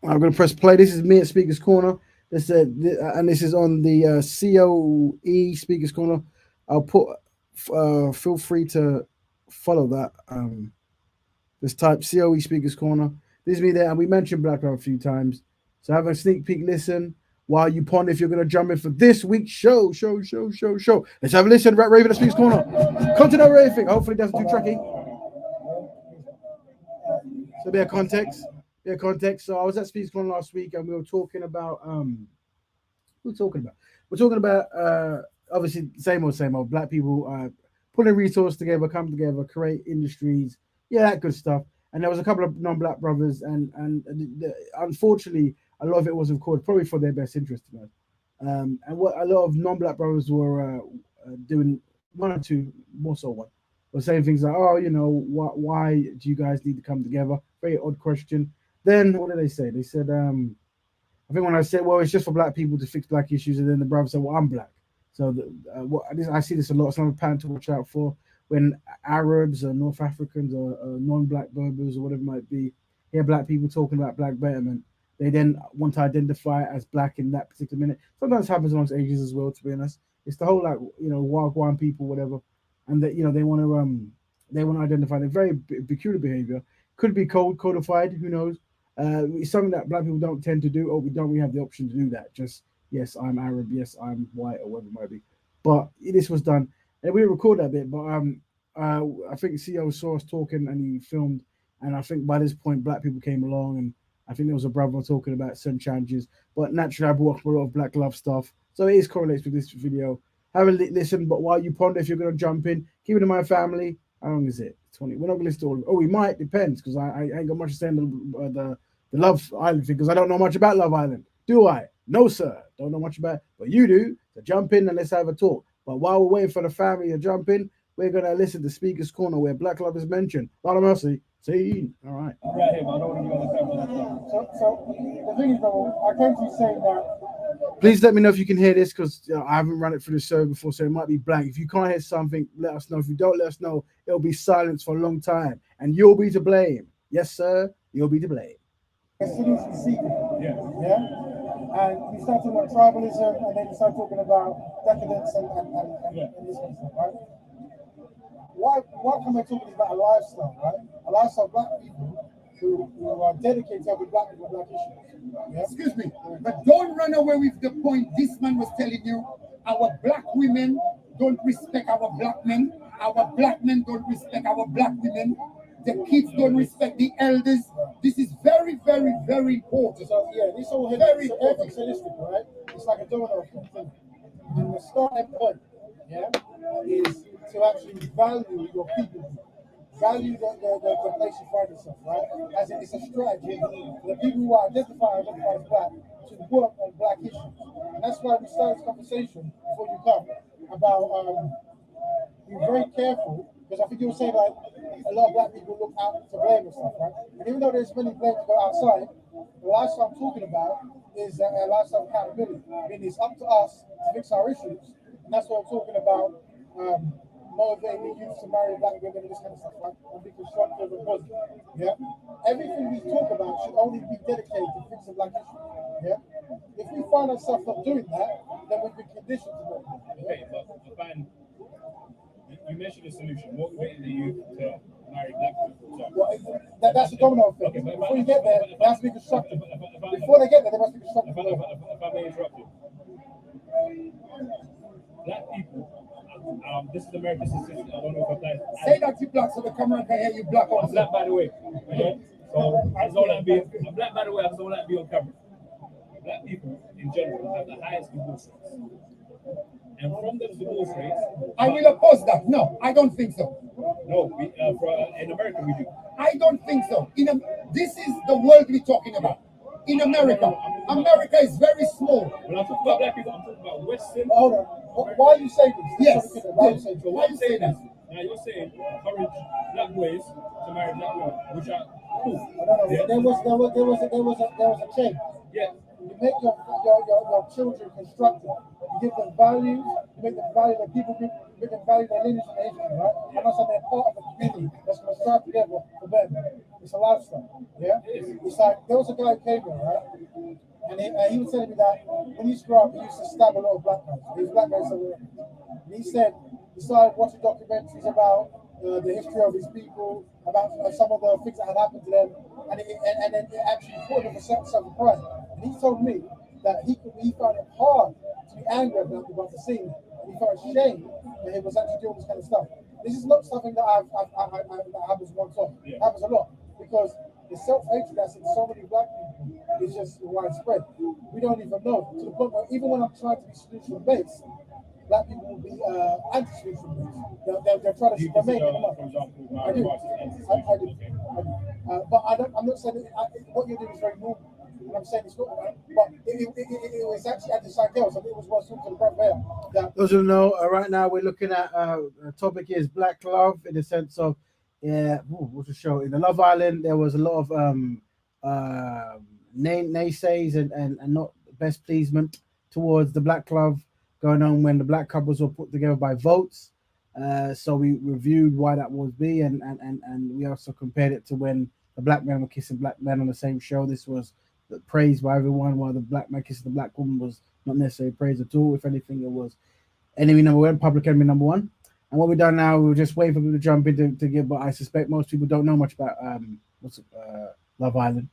I'm going to press play. This is me at Speaker's Corner. And this is on the COE Speaker's Corner. I'll put. Feel free to follow that. Just type COE Speaker's Corner. This is me there, and we mentioned Black Love a few times. So have a sneak peek listen while you ponder if you're going to jump in for this week's show. Let's have a listen. Rat Raven at Speaker's Corner. Content over everything. Hopefully, it doesn't do tracking. So, bit of context. So, I was at Speaker's Corner last week, and we were talking about. We're talking about obviously same old black people putting resources together, come together, create industries, that good stuff. And there was a couple of non-black brothers, and unfortunately, a lot of it was recorded probably for their best interest, and what a lot of non-black brothers were doing, one or two, more so one, were saying things like, why do you guys need to come together? Very odd question. Then what did they say? They said, I think when I said, well, it's just for black people to fix black issues, and then the brother said, well, I'm black. So I see this a lot. It's another pattern to watch out for when Arabs or North Africans or non-black Berbers or whatever it might be hear black people talking about black betterment. They then want to identify as black in that particular minute. Sometimes happens amongst Asians as well, to be honest. It's the whole Wagwan people, whatever, and that they want to identify. They're very peculiar behavior. Could be codified. Who knows? It's something that black people don't tend to do, or we have the option to do that. Just, yes, I'm Arab, yes, I'm white, or whatever it might be. But this was done, and we didn't record that bit, but I think CEO saw us talking and he filmed, and I think by this point, black people came along, and I think there was a brother talking about certain challenges. But naturally, I brought up a lot of black love stuff, so it is correlates with this video. Have a listen, but while you ponder, if you're going to jump in, keep it in my family. How long is it? 20. We're not going to listen to all. Oh, we might. Depends, because I ain't got much to say on the Love Island thing, because I don't know much about Love Island. Do I? No, sir. Don't know much about it, but you do. So jump in and let's have a talk. But while we're waiting for the family to jump in, we're going to listen to Speaker's Corner where Black Love is mentioned. Lord of mercy. See? All right. Right here, I don't want to be on the camera. So the thing is, though, I came to you saying that. Please let me know if you can hear this, because I haven't run it through the show before, so it might be blank. If you can't hear something, let us know. If you don't let us know, it'll be silence for a long time, and you'll be to blame. Yes, sir, you'll be to blame. Solution seeking. Yeah. And you start talking about tribalism, and then you start talking about decadence and this kind of stuff, right? Why come I talking about a lifestyle, right? A lifestyle of black people who are dedicated to helping black people, black issues. Yeah? Excuse me, but don't run away with the point this man was telling you. Our black women don't respect our black men. Our black men don't respect our black women. The kids don't respect the elders. This is very, very, very important. So yeah, this all very everything's holistic, right? It's like a domino effect thing. And the starting point, yeah, is to actually value your people. Value the place you find yourself, right? As it's a strategy for the people who identify as black to work on black issues. And that's why we started this conversation before you come about being very careful, because I think you were saying like a lot of black people look out to blame and stuff, right? And even though there's many blame to go outside, the lifestyle I'm talking about is a lifestyle of accountability. I mean, it's up to us to fix our issues, and that's what I'm talking about. Motivating the youth to marry black women and this kind of stuff, right? And be constructive and positive. Yeah. Everything we talk about should only be dedicated to fixing black issues. Yeah. If we find ourselves not doing that, then we've been conditioned to do it. Okay, but you mentioned a solution. Motivating the youth to marry black people. Well, that's a domino effect. Okay, before you get there, they have to be constructive. Before they get there, they must be constructive. If I may interrupt you. Black people, this is American statistic. I don't know if I applies. Say that you black so the camera can hear you black I'm also. black, by the way. Okay? So I don't like being. I'm black, by the way. I don't like being on camera. Black people in general have the highest divorce rates, and from those divorce rates, I will oppose that. No, I don't think so. no, in America we do. I don't think so. This is the world we're talking about. In America, America is very small. When I'm talking about black people, I'm talking about Western. Hold on. Why are you saying this? Yes. Why you saying? So why you saying that? Now you're saying encourage black boys to marry black women, which are cool. Yeah. There was a change. Yeah. You make your children constructive. You give them values. You make them value the people. You make them value their lineage and their history, right? And also they're part of a community that's going to strive together for them. It's a lifestyle. Yeah. It's like there was a guy who came here, right? And he was telling me that when he grew up, he used to stab a lot of black guys. He was black guys somewhere. And he said he started watching documentaries about the history of his people, about some of the things that had happened to them, and then it actually put him a sense of pride. And he told me that he found it hard to be angry at black people after seeing it. And he felt ashamed that he was actually doing this kind of stuff. This is not something that that happens once off. It happens a lot because the self-hatred that's in so many black people is just widespread. We don't even know. To the point where even when I'm trying to be solution-based, black people will be anti-solution-based. They'll try to remain in the month. I do. But I'm not saying what you're doing is very normal. And I'm saying it's not, but it was actually at the side else. I think it was what's to the front there. Those who know, right now we're looking at the topic is black love in the sense of what's the show in the Love Island. There was a lot of naysays and not best pleasement towards the black love going on when the black couples were put together by votes. So we reviewed why that was be, and we also compared it to when the black men were kissing black men on the same show. This was praised by everyone, while the black man kissing the black woman was not necessarily praised at all. If anything, it was enemy number one, public enemy number one. And what we've done now, we're just waiting for people to jump in to give, but I suspect most people don't know much about Love Island.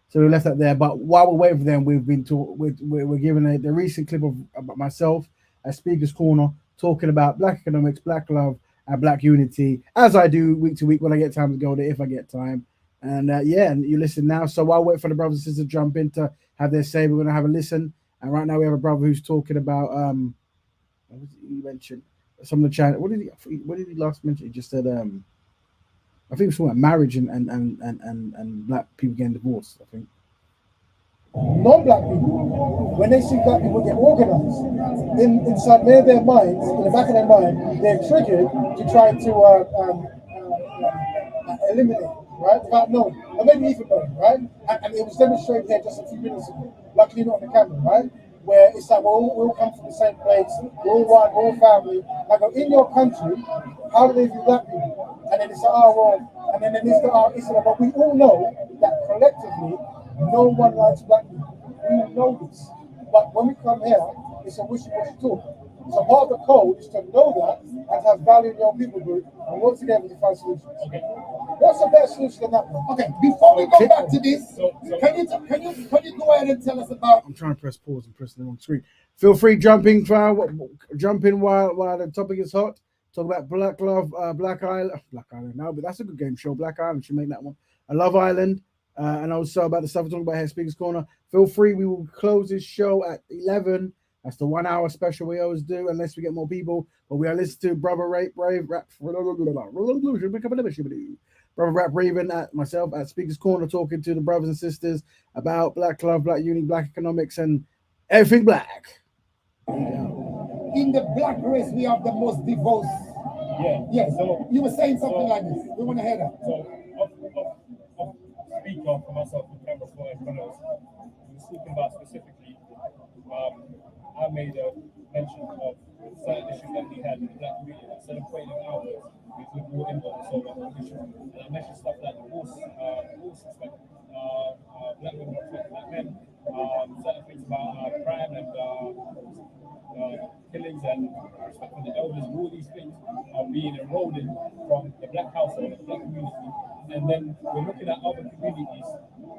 So we left that there. But while we're waiting for them, we've been we're given the recent clip of about myself at Speaker's Corner talking about black economics, black love, at Black Unity, as I do week to week when I get time to go there, if I get time. And yeah, and you listen now. So I'll wait for the brothers and sisters to jump in to have their say. We're going to have a listen. And right now we have a brother who's talking about, what was it you mentioned? Some of the channel. What did he last mention? He just said, I think it was talking about marriage and black people getting divorced, I think. Non-black people, when they see black people get organized, inside their minds, in the back of their mind, they're triggered to try to eliminate, right? Without knowing, or maybe even knowing, right? And it was demonstrated here just a few minutes ago, luckily not on the camera, right? Where it's like we all come from the same place, we're all one, we're all family. I go, in your country, how do they view black people? And then it's like, oh, well, and then it's the Islam. But we all know that collectively, no one likes black people. We know this. But when we come here, it's a wishy-washy talk. So part of the code is to know that and to have value in your people group and work together to find solutions. Okay. What's the best solution than that one? Okay, before we go back to this, can you go ahead and tell us about? I'm trying to press pause and press the wrong screen. Feel free jump in while the topic is hot. Talk about Black Love, Black Island. No, but that's a good game show. Black Island should make that one. I Love Island. And also about the stuff we're talking about here, Speakers Corner. Feel free. We will close this show at 11. That's the 1 hour special we always do, unless we get more people. But we are listening to Brother Rap Raven at myself at Speakers Corner, talking to the brothers and sisters about Black Love, Black Unity, Black economics, and everything black. In the black race, we have the most diverse. Yeah. Yes. So you were saying something like this. We want to hear that. So, speak for myself and camera for everyone else. We were speaking about specifically, I made a mention of certain issues that we had in the black community. Instead of pointing out, we could more involved in solving that issue. And I mentioned stuff like divorce respect black women respect black men, certain things about crime and killings and respect for the elders. All these things are being eroded from the black household, the black community. And then we're looking at other communities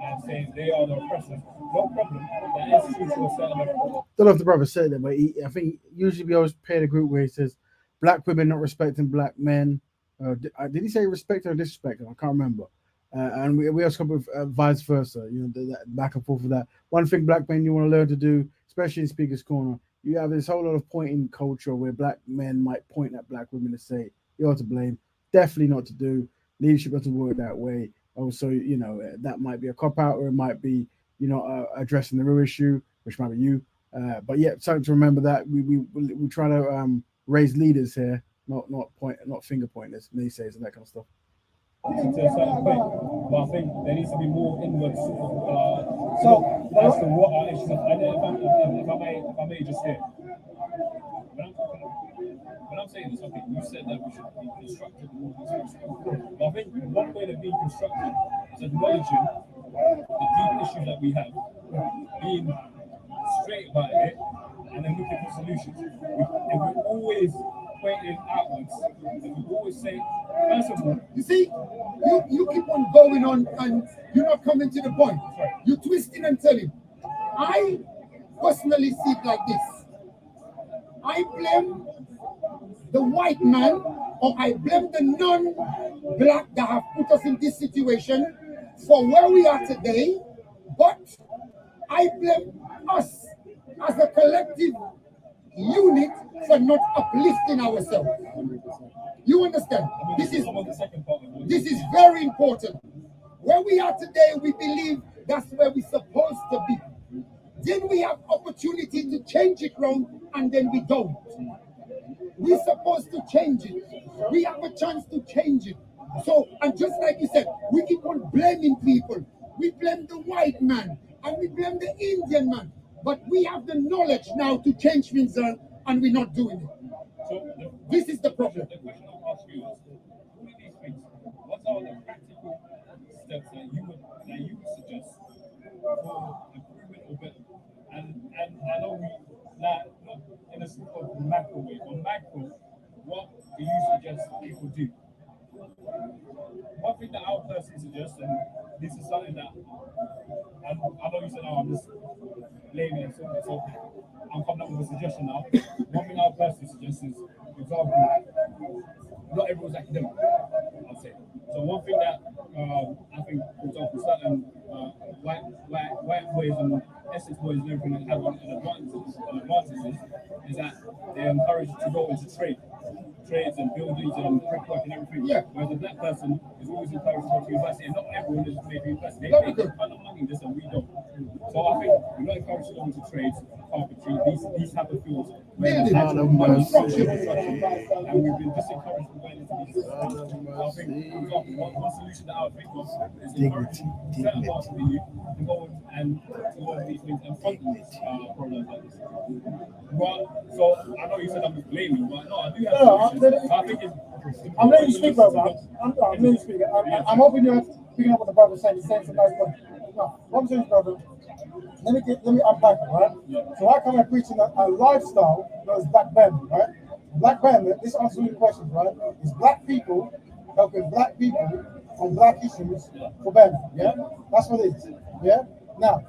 and saying they are the oppressors. No problem. That is true to a certain level. Don't know if the brother said that, but I think usually we always pair the group where he says black women not respecting black men. Did he say respect or disrespect? I can't remember. And we also come with vice versa, that back and forth with that. One thing black men you want to learn to do, especially in Speakers Corner, you have this whole lot of pointing culture where black men might point at black women and say, you're to blame. Definitely not to do. Leadership doesn't work that way. Also, that might be a cop-out, or it might be, addressing the real issue, which might be you. But yeah, something to remember that we try to raise leaders here, not finger pointers, naysayers, and that kind of stuff. To a certain point, but I think there needs to be more inwards as to what our issues are. If I may just say, when I'm saying this, okay, you said that we should be constructive and all these things. But I think one way of being constructive is acknowledging the deep issues that we have, being straight about it, and then looking for solutions. If we're always pointing outwards, if we always say, first of all, you see, you keep on going on and you're not coming to the point. You're twisting and telling. I personally see it like this. I blame the white man, or I blame the non-black that have put us in this situation for where we are today, but I blame us as a collective unit for not uplifting ourselves. You understand? This is very important. Where we are today, we believe that's where we're supposed to be. Then we have opportunity to change it round, and then we don't. We're supposed to change it. We have a chance to change it. So, and just like you said, we keep on blaming people. We blame the white man, and we blame the Indian man. But we have the knowledge now to change things, and we're not doing it. So this is the problem. The question I'll ask you is, all of these things, what are the practical steps that you would suggest for improvement or better? And I know we, not in a sort of macro way, but macro, what do you suggest people do? One thing that our person suggests, and this is something that I know you said, I'm just blaming and so I'm coming up with a suggestion now. One thing our person suggests is, for example, not feels academic, I'd say. So one thing that I think, for example, certain white boys and Essex boys and everything that have an advantage is that they're encouraged to go into trades and buildings and brickwork and everything. Yeah. Whereas a black person is always encouraged to go to university, and not everyone is made to university. They get a lot of money in this and we don't. So I think we're not encouraged to go into trades, carpentry, these type of fields where Yeah, there's actual construction. and we've been disencouraged from going into these. I think, for example, one solution that I would think of is encouraging certain parts of the youth to go and to go into these things and fund programs like this. But so I know you said I'm just blaming, but no, I do have solutions. So I think I'm letting you speak, brother. I'm letting you speak. I'm hoping you're picking up what the brother's saying. He's saying some nice stuff. No, what I'm saying is, brother, let me unpack it, right? So I come and preaching a lifestyle that is black Betterment, right? Black Betterment, this answers the questions, right? It's black people helping black people on black issues for betterment, yeah? That's what it is, yeah? Now,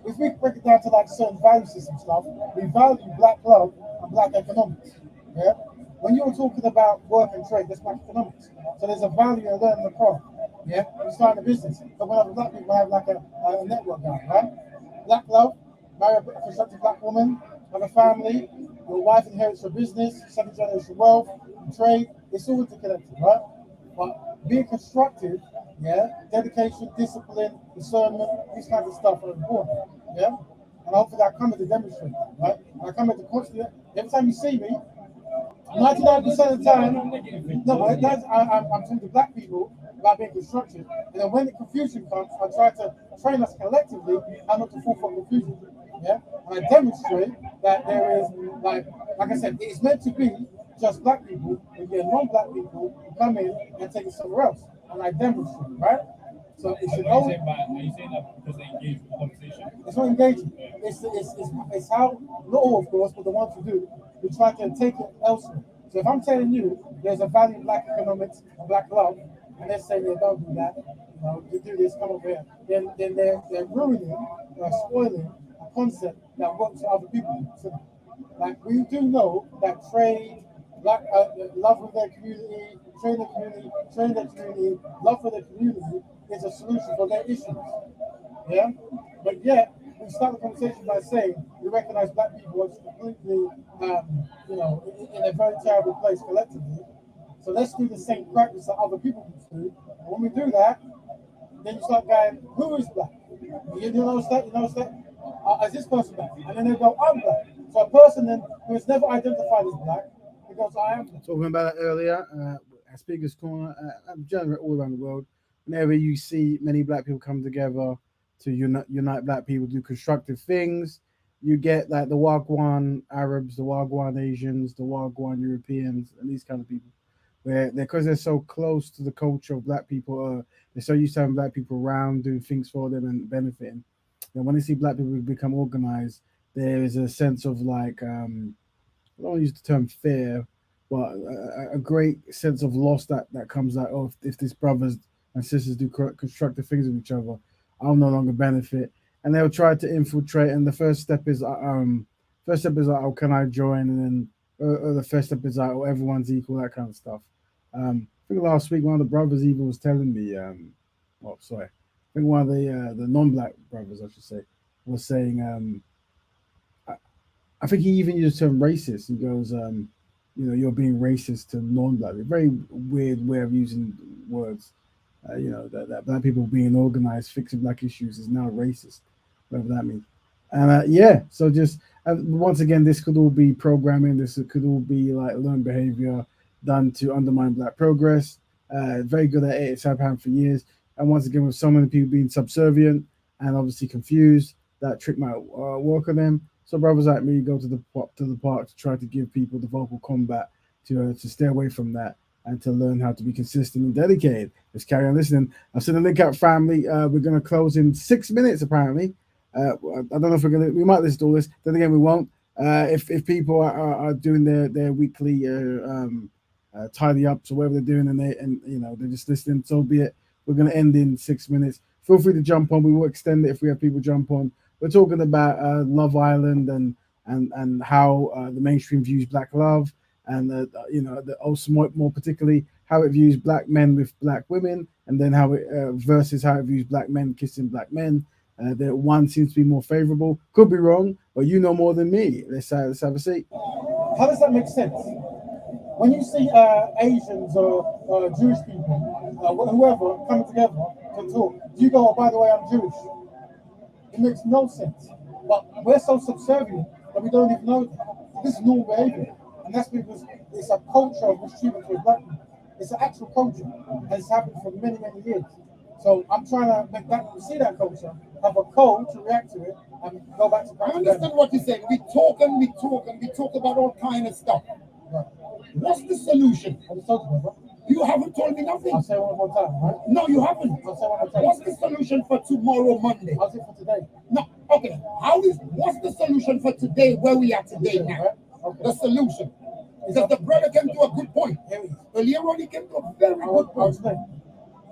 if we break it down to like certain value system stuff, we value black love and black economics, yeah? When you were talking about work and trade, that's black economics. So there's a value in learning the craft, yeah? We're starting a business. So when other black people have like a network going, right? Black love, marry a constructive black woman, have a family, your wife inherits your business, second generation wealth, trade, it's all interconnected, right? But being constructive, yeah, dedication, discipline, discernment, these kinds of stuff are important, yeah? And hopefully I come here to demonstrate that, right? And I come here to constantly, every time you see me, 99% of the time, no, but I'm talking to black people about being constructive. And then when the confusion comes, I try to train us collectively how not to fall for confusion. Yeah? And I demonstrate that there is, like I said, it's meant to be just black people, and get non-black people who come in and take it somewhere else. And I demonstrate, right? So it should Are you saying that because they engage in the conversation? It's not engaging. It's how, not all of course, but the ones who do, we try to take it elsewhere. So if I'm telling you there's a value in black economics and black love, and they're saying, yeah, don't do that, you know, you do this, come over here, then they're ruining, spoiling a concept that works for other people. So, like, we do know that trade, black love for their community, train their community, love for their community is a solution for their issues. Yeah? But yet, we start the conversation by saying we recognize black people as completely, in a very terrible place collectively. So let's do the same practice that other people do. And when we do that, then you start going, who is black? You notice that? Is this person black? And then they go, I'm black. So a person then who has never identified as black, because I am black. Talking about that earlier, at Speaker's Corner, I'm generally all around the world. Whenever you see many black people come together to unite black people, do constructive things, you get like the Wagwan Arabs, the Wagwan Asians, the Wagwan Europeans, and these kind of people. Where because they're so close to the culture of black people, they're so used to having black people around doing things for them and benefiting. And when they see black people become organized, there is a sense of like, I don't want to use the term fear, but a great sense of loss that comes out of if these brothers and sisters do constructive things with each other, I'll no longer benefit. And they'll try to infiltrate. And the first step is, oh, can I join? And then the first step is like, oh, everyone's equal, that kind of stuff. I think last week one of the brothers even was telling me, I think one of the non-black brothers, I should say, was saying, I think he even used the term racist. He goes, you're being racist to non-black. A very weird way of using words. That black people being organized, fixing black issues is now racist, whatever that means. And so just once again, this could all be programming. This could all be like learned behavior done to undermine black progress. Very good at it. It's happened for years. And once again, with so many people being subservient and obviously confused, that trick might work on them. So brothers like me go to the park to try to give people the vocal combat to stay away from that and to learn how to be consistent and dedicated. Let's carry on listening. I've seen the link out, family. We're going to close in 6 minutes, apparently. I don't know if we might listen to all this. Then again, we won't. If people are doing their weekly tidy ups or whatever they're doing, and they're just listening, so be it. We're going to end in 6 minutes. Feel free to jump on. We will extend it if we have people jump on. We're talking about Love Island and how the mainstream views black love, and also more particularly how it views black men with black women, and then how it versus how it views black men kissing black men. That one seems to be more favorable. Could be wrong, but you know more than me. Let's have a seat. How does that make sense? When you see Asians or Jewish people, whoever coming together to talk, do you go, oh, by the way, I'm Jewish? It makes no sense. But we're so subservient that we don't even know that. This is normal behavior. And that's because it's a culture of mistreatment towards black people. It's an actual culture. And it's happened for many, many years. So I'm trying to make black people see that culture, have a code to react to it, and go back to I understand what you're saying. We talk about all kind of stuff. Right. What's the solution? I just told you, bro. You haven't told me nothing. I'll say it one more time, right? No, you haven't. I'll say it one more time. What's the solution for tomorrow, Monday? I'll say it for today. No, okay. What's the solution for today, where we are today now? Right? Okay. The solution. Because the brother came to a good point. Earlier on, he came to a very good point.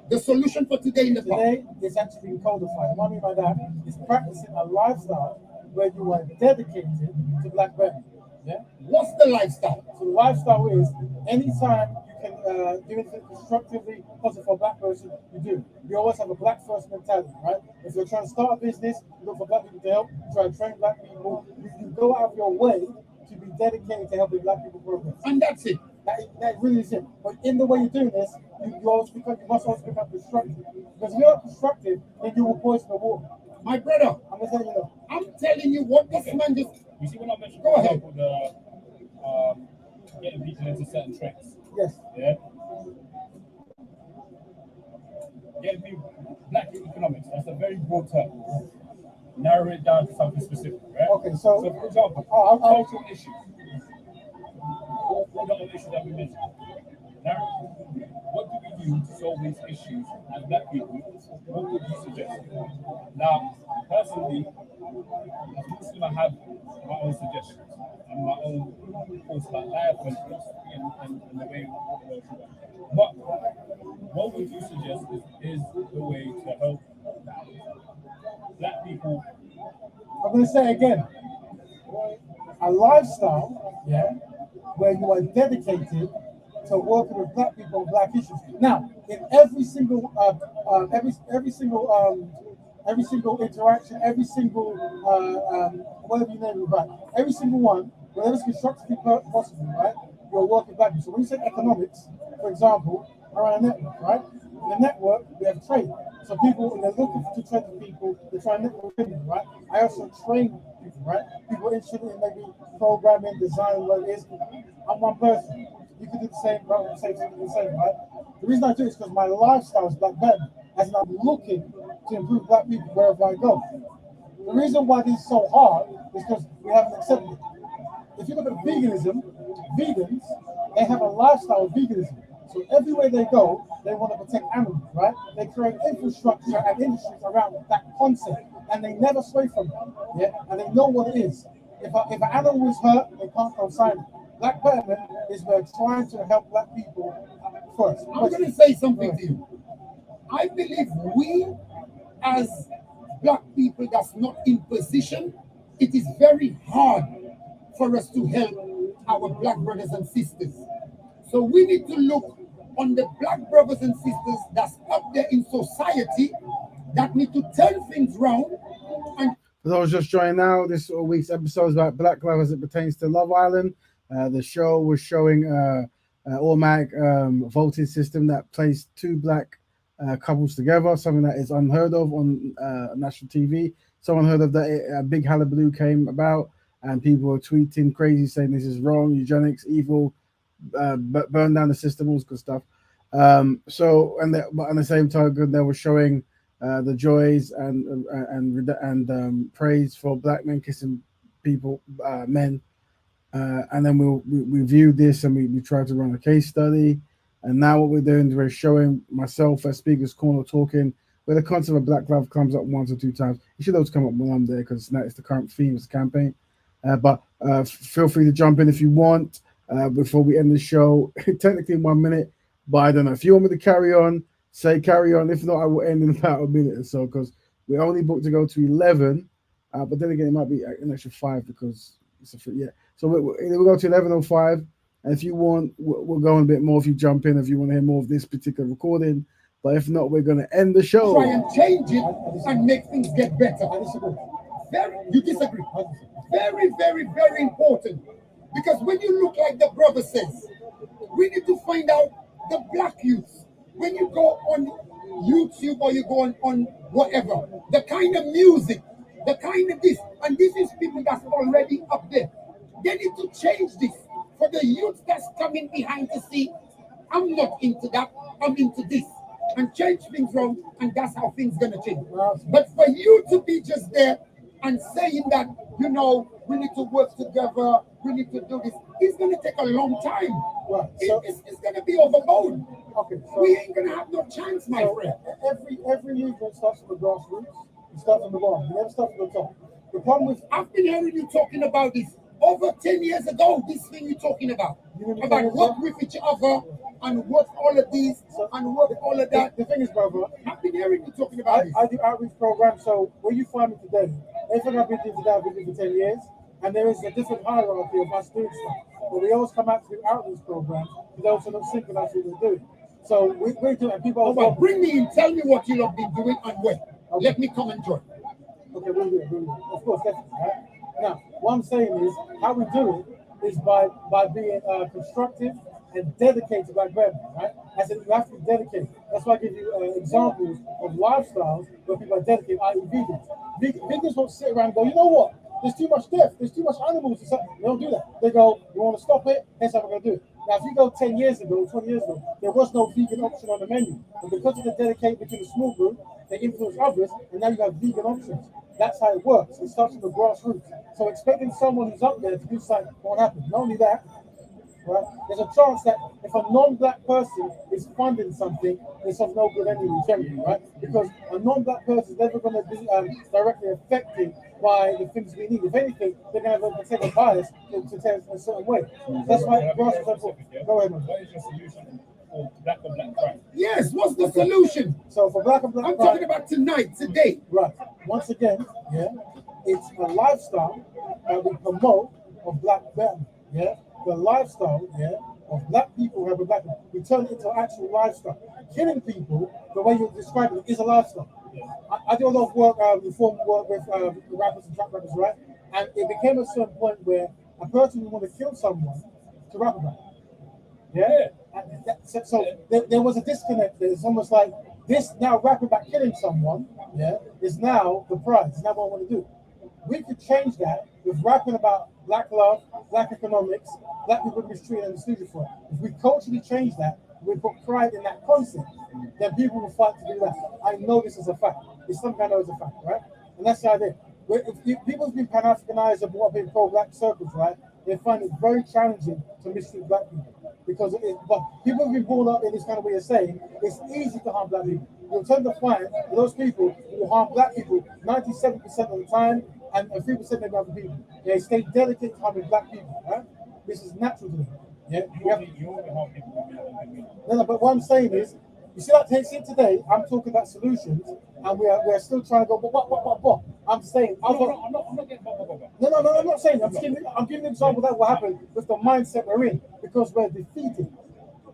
The solution for today in the today is actually being codified. What I mean by that is practicing a lifestyle where you are dedicated to black women. Yeah. What's the lifestyle? So the lifestyle is anytime you can do anything constructively positive for a black person, you do. You always have a black first mentality, right? If you're trying to start a business, you look for black people to help. You try to train black people. You go out of your way to be dedicated to helping black people progress. And that's it. That really is it. But in the way you're doing this, you must also become constructive. Because if you're not constructive, then you will poison the water. My brother, I'm gonna tell you that. I'm telling you what this man just. You see when I mentioned, Go ahead. Getting people into certain trends. Yes. Yeah. Getting people black economics. That's a very broad term. Narrow it down to something specific, right? Okay, so for example, cultural issues. What are the issues that we mentioned? Now, what do we do to solve these issues as black people? What would you suggest? Now, personally, as a Muslim, I have my own suggestions and my own thoughts about life and philosophy and the way we work. But what would you suggest is the way to help black people? I'm going to say again, a lifestyle, yeah, where you are dedicated to working with black people and black issues. Now, in every single interaction, every single whatever you name it, right? Every single one, whatever is constructively possible, right? You're working with black people. So when you say economics, for example, around a network, right? In the network, we have trade. So people, when they're looking to trade with people, they try and network with them, right? I also train people, right? People interested in maybe programming, design, what it is. I'm one person. You can do the same, right? The same, right? The reason I do it is because my lifestyle is black men, as I'm looking to improve black people wherever I go. The reason why this is so hard is because we haven't accepted it. If you look at veganism, vegans, they have a lifestyle of veganism. So everywhere they go, they want to protect animals, right? They create infrastructure and industries around that concept, and they never sway from it. Yeah, and they know what it is. If an animal is hurt, they can't consign it. Black Betterment is we're trying to help black people first. I'm going to say something to you. I believe we, as black people that's not in position, it is very hard for us to help our black brothers and sisters. So we need to look on the black brothers and sisters that's up there in society that need to turn things round. And for those just joining now, this week's episode is about black love as it pertains to Love Island. The show was showing automatic voting system that placed two black couples together, something that is unheard of on national TV. Someone heard of that a big hullabaloo came about, and people were tweeting crazy saying this is wrong, eugenics, evil, burn down the system, all this good stuff. But on the same token, they were showing the joys and praise for black men kissing people, men. And then we viewed this and we tried to run a case study. And now what we're doing is we're showing myself at Speaker's Corner talking where the concept of black love comes up once or two times. It should always come up when I'm there because it's the current theme of the campaign. But feel free to jump in if you want before we end the show. Technically in 1 minute, but I don't know. If you want me to carry on, say carry on. If not, I will end in about a minute or so because we're only booked to go to 11. But then again, it might be an extra 5 because it's a free, yeah. So we'll go to 11:05. And if you want, we'll go on a bit more if you jump in, if you want to hear more of this particular recording. But if not, we're going to end the show. Try and change it and make things get better. I disagree. You disagree. Very, very, very important. Because when you look like the brother says, we need to find out the black youth. When you go on YouTube or you go on whatever, the kind of music, the kind of this, and this is people that's already up there. They need to change this for the youth that's coming behind to see, I'm not into that, I'm into this. And change things around, and that's how things gonna change. But for you to be just there and saying that, you know, we need to work together, we need to do this, it's gonna take a long time. Right. So it's gonna be overload. Okay. So we ain't gonna have no chance, my friend. Every movement starts from the grassroots. You start from the bottom. You never start from the top. The problem with I've been hearing you talking about this over 10 years ago. This thing you're talking about work with each other and work all of these and work all of that. The thing is, brother, I've been hearing you talking about this. I do outreach programs. So where you find me today, everything I've been doing today, I've been doing for 10 years, and there is a different hierarchy of us doing stuff. But we always come out to do outreach programs because they also don't synchronize what we're doing. So we do, and people. Bring me in. Tell me what you have been doing and when. Okay. Let me come and join. Okay, we'll do it. Of course, definitely. Right? Now, what I'm saying is, how we do it is by being constructive and dedicated like Betterment, right? I said you have to be dedicated. That's why I give you examples of lifestyles where people are dedicated, i.e. vegans. Vegans won't sit around and go, you know what? There's too much death. There's too much animals. They don't do that. They go, you want to stop it? Here's how we're going to do it. Now, if you go 10 years ago, 20 years ago, there was no vegan option on the menu. And because of the dedicated between the small group, they influence others, and now you have vegan options. That's how it works. It starts from the grassroots. So expecting someone who's up there to do something won't happen. Not only that, right? There's a chance that if a non-black person is funding something, it's of no good anyway, generally, right? Because a non-black person is never going to be directly affected by the things we need. If anything, they're going to have a particular bias to take a certain way. That's why grassroots are important. Go ahead, man. What is your solution for black on black crime? Yes, what's the solution? So for black on black I'm crime, talking about tonight, today. Right. Once again, yeah, it's a lifestyle that we promote of black betterment. Yeah, the lifestyle, yeah, of black people who have a black people. We turn it into an actual lifestyle. Killing people, the way you're describing it, is a lifestyle. I do a lot of work, reform work with rappers and trap rappers, right? And it became a certain point where a person would want to kill someone to rap about it. Yeah. So there was a disconnect there. It's almost like this now rapping about killing someone, yeah, is now the prize. It's now what I want to do. We could change that with rapping about black love, black economics, black people mistreated and mistreated for it. If we culturally change that, we put pride in that concept, then people will fight to do that. I know this is a fact. It's something I know is a fact, right? And that's the idea. If people's been Pan-Africanized and brought up in pro-black circles, right, they find it very challenging to mistreat black people. Because but people have been brought up in this kind of way of saying it's easy to harm black people. You'll tend to find those people who will harm black people 97% of the time and 3% of other people. They stay dedicated to harming black people, right? This is natural to them. Yeah, no, but what I'm saying is, you see that takes it today. I'm talking about solutions, and we're still trying to go. But I'm saying, I'm not getting. No, I'm not saying. I'm giving an example that what happened with the mindset we're in because we're defeated.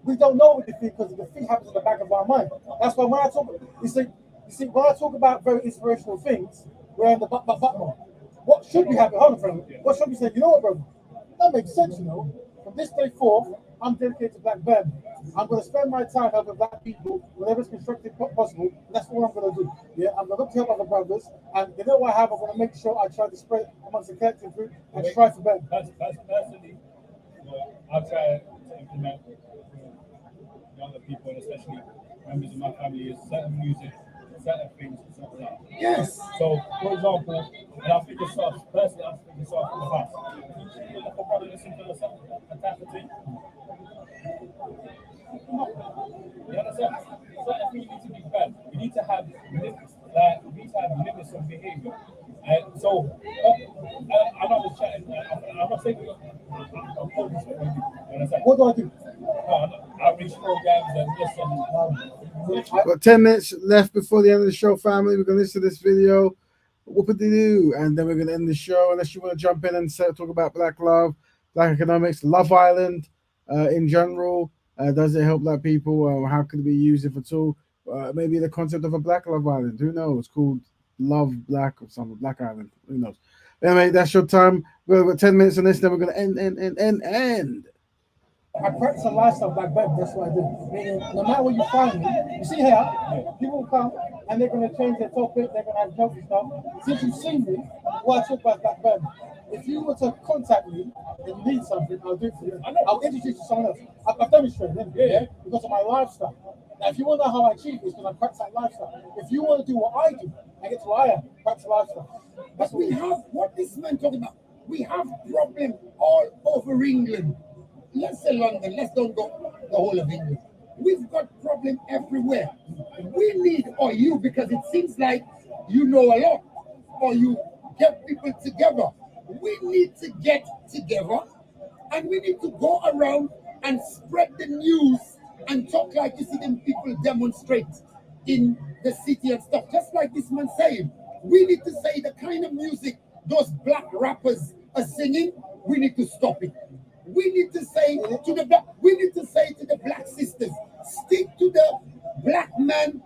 We don't know we're defeated because the defeat happens in the back of our mind. That's why when I talk, you see, when I talk about very inspirational things, we're in the but mode. What should be happening? Hold on, friend. What should be saying? You know what, bro? That makes sense, you know. From this day forth, I'm dedicated to black Betterment. I'm going to spend my time helping black people whenever it's constructive possible. And that's all I'm going to do. Yeah, I'm going to look to help other brothers. And you know what I have? I'm going to make sure I try to spread amongst the collective group and strive for better. That's personally, I've tried to implement younger people, and especially members of my family, is certain music, certain things, something like that. Yes. So, for example, and I think it's off, personally, I think it's off in the past. You look for probably listen to a type of thing. You understand? Certain things need to be bad. You need to have limits. Like, we need to have limits of behavior. And so, I'm not just chatting. I'm not saying what do I do? Outreach programs and this and Got 10 minutes left before the end of the show, family. We're going to listen to this video. Whoop-a-doo, and then we're going to end the show. Unless you want to jump in and talk about black love, black economics, Love Island, in general? Does it help black people? How could it be used, if at all? Maybe the concept of a Black Love Island. Who knows? Called Love Black or something. Black Island. Who knows? Anyway, that's your time. We've got 10 minutes on this. Then we're gonna end. I practice a lifestyle back then. That's what I do. Meaning, no matter where you find me, you see here, people will come and they're going to change their topic. They're going to have jokes and stuff. Since you've seen me, what I talk about back then. If you were to contact me and you need something, I'll do it for you. I'll introduce you to someone else. I've demonstrated it, because of my lifestyle. Now, if you want to know how I achieve this, because I practice that lifestyle. If you want to do what I do and get to where I am, practice lifestyle. But we have what this man talking about. We have problem all over England. Let's say London, let's don't go the whole of England. We've got problem everywhere. We need, or you, because it seems like you know a lot, or you get people together. We need to get together and we need to go around and spread the news and talk like you see them people demonstrate in the city and stuff. Just like this man saying, we need to say the kind of music those black rappers are singing, we need to stop it. We need to say to the black, we need to say to the black sisters, stick to the black man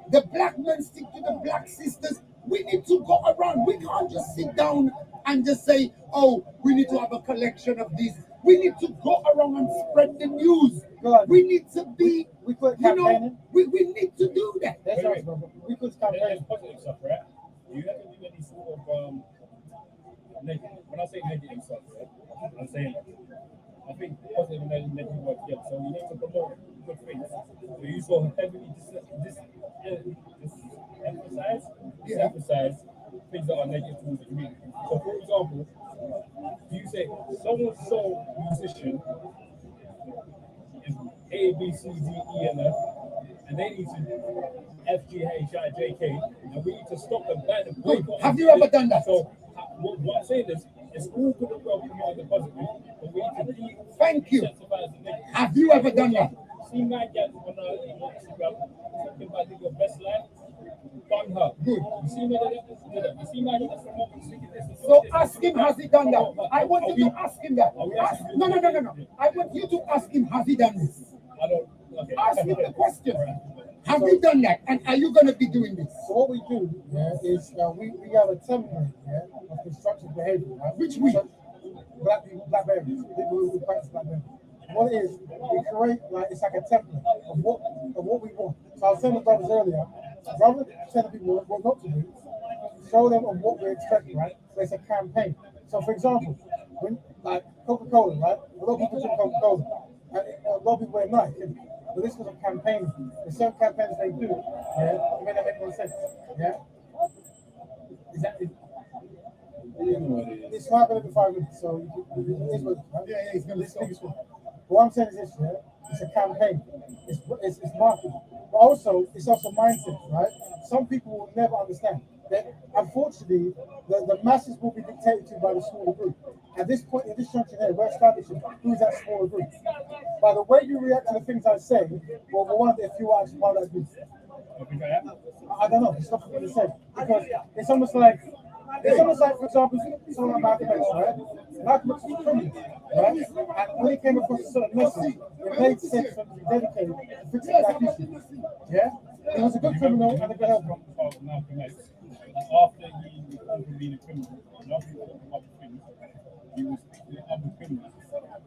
stick to the black sisters. We need to go around. We can't just sit down and just say, oh, we need to have a collection of these. We need to go around and spread the news. We need to be, we need to do that. That's right, we could campaign. Positive stuff, right? You have to do any sort of when I say negative stuff, right? I'm saying I think positive and negative work together. So we need to promote good things. So you so heavily emphasize things that are negative towards the community. So for example, you say someone's sole musician is A, B, C, D, E, and F, and they need to F, G, H, I, J, K, and we need to stop them. Have you ever done that? So what I'm saying is, it's all good and well promoting the positive, but we need to thank you. Have you ever done that? See my guy on Instagram talking about your best life. Bang her. Good. You see me there? You see my guy speaking this. So ask him, has he done that? I want you to ask him that. No. I want you to ask him, has he done this? I don't. Okay. Ask him the question. Have you done that? And are you going to be doing this? So what we do, is we have a template, of constructive behavior, Which we? Black people, black babies, people who practice black babies. What it is, we create it's like a template of what we want. So I was saying to brothers earlier, rather than telling people what not to do, show them on what we're expecting, right? So it's a campaign. So for example, when like Coca-Cola, right? A lot of people drink Coca-Cola, and a lot of people wear Nike. But this was a campaign. There's certain campaigns they do, it may not make no sense, Is that it? It's not going to be 5 minutes, so it is what it's going to be. But what I'm saying is this, it's a campaign. It's marketing. But also, it's also mindset, right? Some people will never understand that, unfortunately, the masses will be dictated to by the smaller group. At this point, in this junction here, we're establishing who's that smaller group. By the way you react to the things I say, well, we're one of the few actually part of that group. I don't know. It's not for me to say. Because it's almost like, for example, someone like Malcolm X, right? Malcolm X was criminal, right? And when he came across a certain message, it made sense for him to be dedicated to fixing that issue. Yeah? He was a good criminal and a good helper. Malcolm X, after he was being a criminal, and after he was other things, he was speaking to other criminals,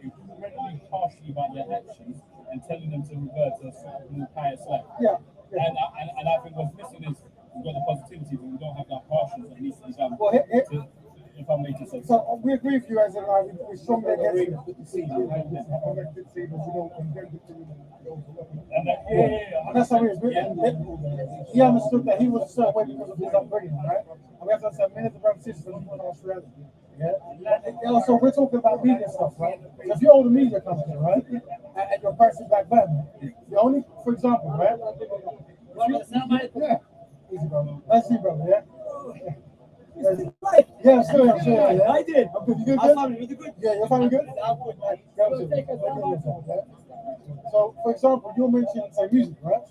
incredibly harshly about their actions and telling them to revert to a certain pious life. Yeah. And I think what's missing is we've got the positivity, but we don't have that harshness that needs to be done. Well, if I'm making sense. So we agree with you, as in we strongly against it. And that's how he is. He understood that he was a certain way because of his upbringing, right? And we have to understand many of the brothers and sisters in Australia. Yeah. Also, we're talking about media stuff, right? So if you own a media company, right, and your price is back then, the only, for example, right? Easy, brother. That's you, brother. Yeah. Yeah, I'm still here. Yeah. I did. I'm good. You good? Good? Yeah, you're fine. Good. So, for example, you're mentioning say music, right?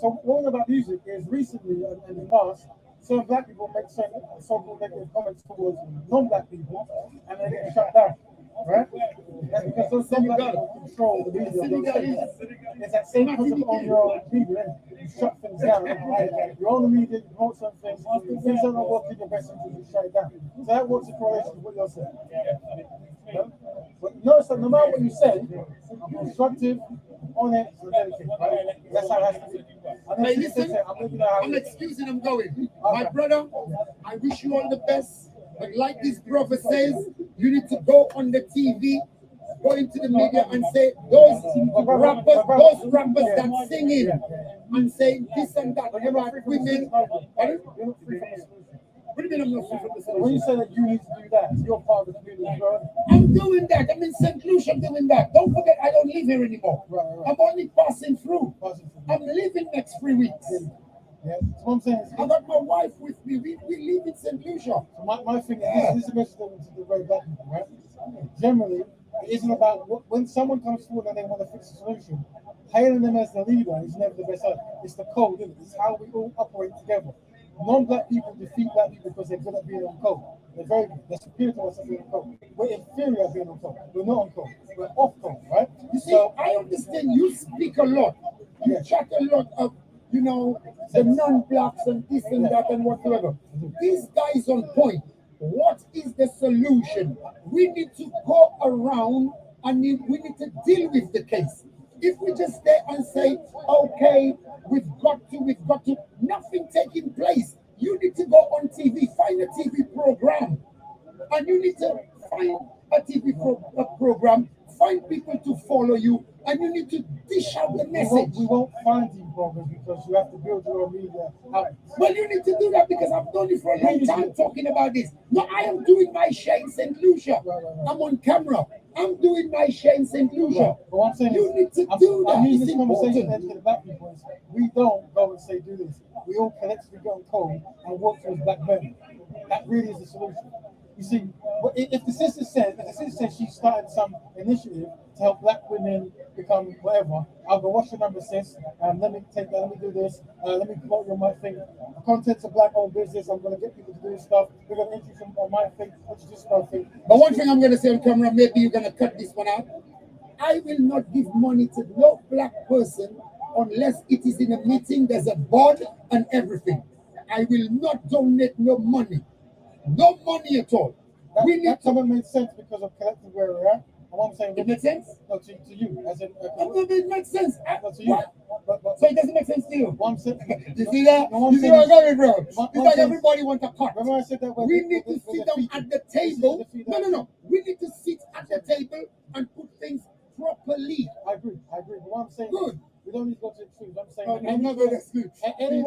So, one thing about music is recently and in the past, certain black people make certain so-called negative comments towards non-black people, and they're getting shut down. right? That's because those same black people control the media. It's that same concept on your media, you shut things down, right? You're on the media, you promote some things are not working in your best interest, you shut it down. So that works in correlation with what you're saying. Yeah? But notice that no matter what you say, I'm constructive, on it, so dedicated, right? That's how it has to be. Hey, listen, I'm excusing I'm going. My brother, I wish you all the best. But like this brother says, you need to go on the TV, go into the media and say those rappers that singing and saying this and that about women. What do you mean I'm not free from the solution? When you say that you need to do that, you're part of the community, bro. I'm doing that. I'm in St. Lucia, I'm doing that. Don't forget, I don't live here anymore. Right. I'm only passing through. I'm leaving next 3 weeks. Yeah. So what I'm saying is, I got my wife with me. We live in St. Lucia. So my thing is, this is a message to the very black people, right? Generally, it isn't about when someone comes forward and they want to fix a solution, hailing them as the leader is never the best. It's the code, isn't it? It's how we all operate together. Non-black people defeat black people because they're good at being on code. They're very good. They're superior to us at being on code. We're inferior at being on code. We're not on code. We're off code, right? You see, so I understand you speak a lot. You chat a lot of, the non-blacks and this and that and whatsoever. These guys on point. What is the solution? We need to go around and we need to deal with the case. If we just stay and say, okay, we've got to, nothing taking place. You need to go on TV, find a TV program. And you need to find a TV program, find people to follow you, and you need to dish out the message. We won't find TV programs because you have to build your own media out. Well, you need to do that because I've done it for a long time talking about this. No, I am doing my share in St. Lucia. Right. I'm on camera. I'm doing my share in St. Lucia. Right. But what I'm saying you need to do that. I'm using this conversation to educate the black people. We don't go and say do this. We all collectively get on code and work towards black men. That really is the solution. You see, if the sister says she started some initiative to help black women become whatever, I'll go, what's your number, sis? Let me take that, let me do this, let me promote your my thing. The content's a black-owned business, I'm going to get people to do this stuff, we're going to introduce them on my thing, which is just my thing. But one thing I'm going to say on camera, maybe you're going to cut this one out. I will not give money to no black person unless it is in a meeting, there's a board and everything. I will not donate no money. No money at all. That comment made sense because of collectively where we're at. And what I'm saying, it makes sense? No, to you. As in, it makes sense. No, to you. But, so it doesn't make sense to you. What I'm saying, you see that? You see what I'm going, bro? It's like everybody wants a cut. Remember I said that we need to sit down at the table. No. We need to sit at the table and put things properly. I agree. But what I'm saying good. We don't need to go to extremes. I'm saying I'm not going to extremes. Anything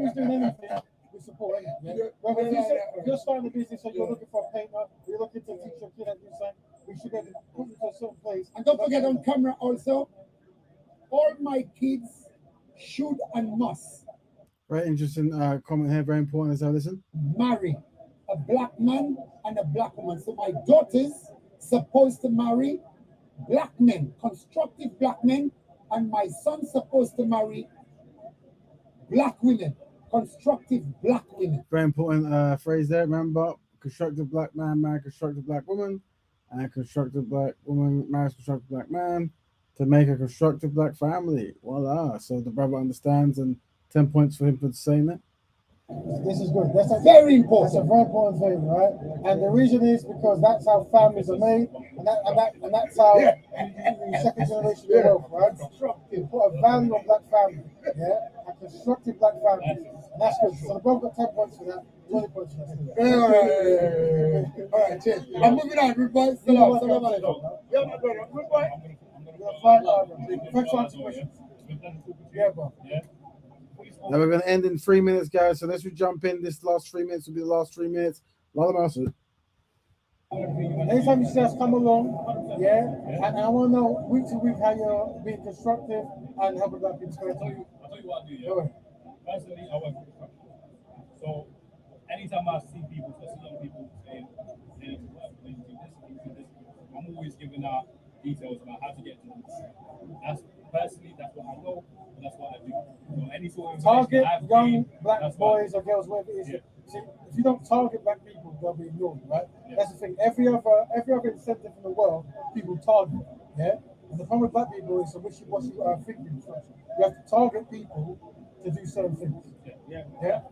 who's doing anything, we support anything. If you're starting a business and you're looking for a painter, you're looking to teach your kid how to do something, we should get to put you to a certain place. And don't forget on camera also, all my kids should and must. Very interesting comment here, very important as I listen. Marry a black man and a black woman. So my daughter's supposed to marry black men, constructive black men, and my son's supposed to marry black women, constructive black women. Very important phrase there. Remember, constructive black man marry constructive black woman, and constructive black woman marries constructive black man to make a constructive black family. Voila. So the brother understands, and 10 points for him for saying that. This is good. That's very important. That's a very important thing, right? And the reason is because that's how families are made, and that's how you second generation wealth, right? You put a value on black family, a constructive black family, and that's good. So the brother got 10 points for that, 20 points for that. All right, cheers. I'm moving on. Goodbye. Salam. Yeah, my brother. Goodbye. Thanks for answering questions. Yeah, bro. Yeah. Now we're going to end in 3 minutes, guys. So let's jump in. This last 3 minutes will be the last 3 minutes. Anytime you see us come along, and I want to know week to week how you're being constructive and helping black people. I'll tell you what I do, Personally, I work with construction. So anytime I see people, especially young people saying they need to work, they need to do this, I'm always giving out details about how to get to this. That's what I know, and that's what I do. So any sort of target young black boys or girls, whatever it is, See, if you don't target black people, they'll be ignored, right? That's the thing. Every other incentive in the world, people target. Yeah. And the problem with black people is a wishy-washy thinking structure. You have to target people to do certain things. Yeah.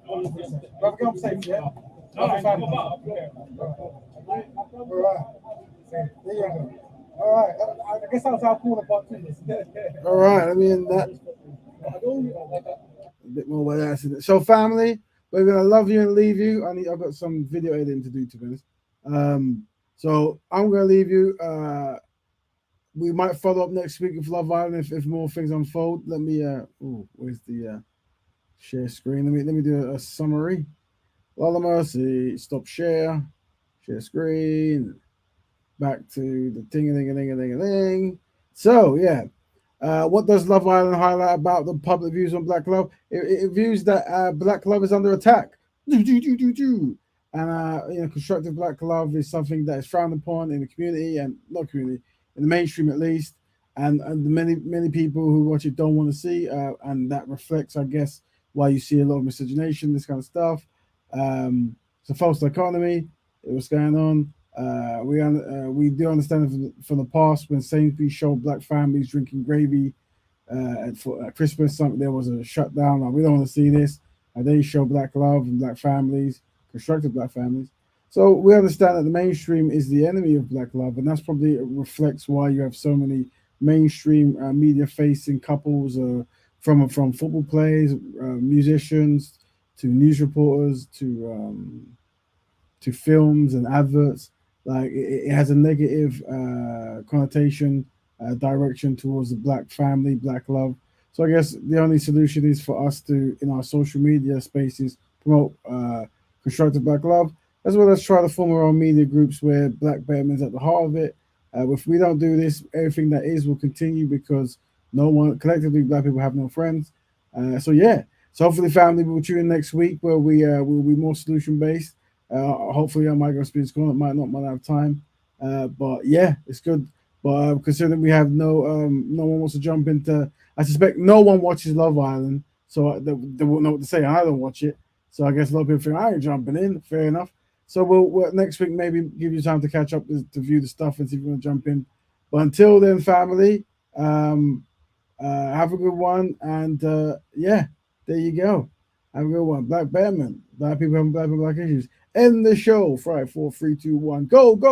100%. Brother, go on safe, yeah? Love your family. All right. So, there you go. All right. I guess that was our corner part two. All right. I mean that. A bit more by accident. So, family, we're gonna love you and leave you. I've got some video editing to do, to be honest. So I'm gonna leave you. We might follow up next week with Love Island if more things unfold. Let me. Where's the share screen? Let me do a summary. Lala Mercy, stop share screen. Back to the ding-a-ling-a-ling-a-ling-a-ling. So yeah. What does Love Island highlight about the public views on black love? It views that black love is under attack. And constructive black love is something that is frowned upon in the community and not community, in the mainstream at least. And the many people who watch it don't want to see, and that reflects, I guess, why you see a lot of miscegenation, this kind of stuff. It's a false dichotomy. What's going on? We do understand from the past when Sainsbury's showed black families drinking gravy at Christmas, there was a shutdown. Like, we don't want to see this. They show black love and black families, constructive black families. So we understand that the mainstream is the enemy of black love, and that's probably reflects why you have so many mainstream media-facing couples, from football players, musicians, to news reporters, to films and adverts. Like it has a negative connotation, direction towards the black family, black love. So I guess the only solution is for us to, in our social media spaces, promote constructive black love, as well as try to form our own media groups where black betterment is at the heart of it. If we don't do this, everything that is will continue because no one, collectively, black people have no friends. So yeah. So hopefully, family, we'll tune in next week where we will be more solution based. Hopefully, I might go speed school. It might have time. But yeah, it's good. But considering we have no one wants to jump into, I suspect no one watches Love Island, so they won't know what to say. I don't watch it, so I guess a lot of people think I ain't jumping in. Fair enough. So we'll next week maybe give you time to catch up to view the stuff and see if you want to jump in. But until then, family, have a good one, and yeah, there you go. Have a good one. Black Betterment. Black people having black issues. End the show. 5, 4, 3, 2, 1. Go, go.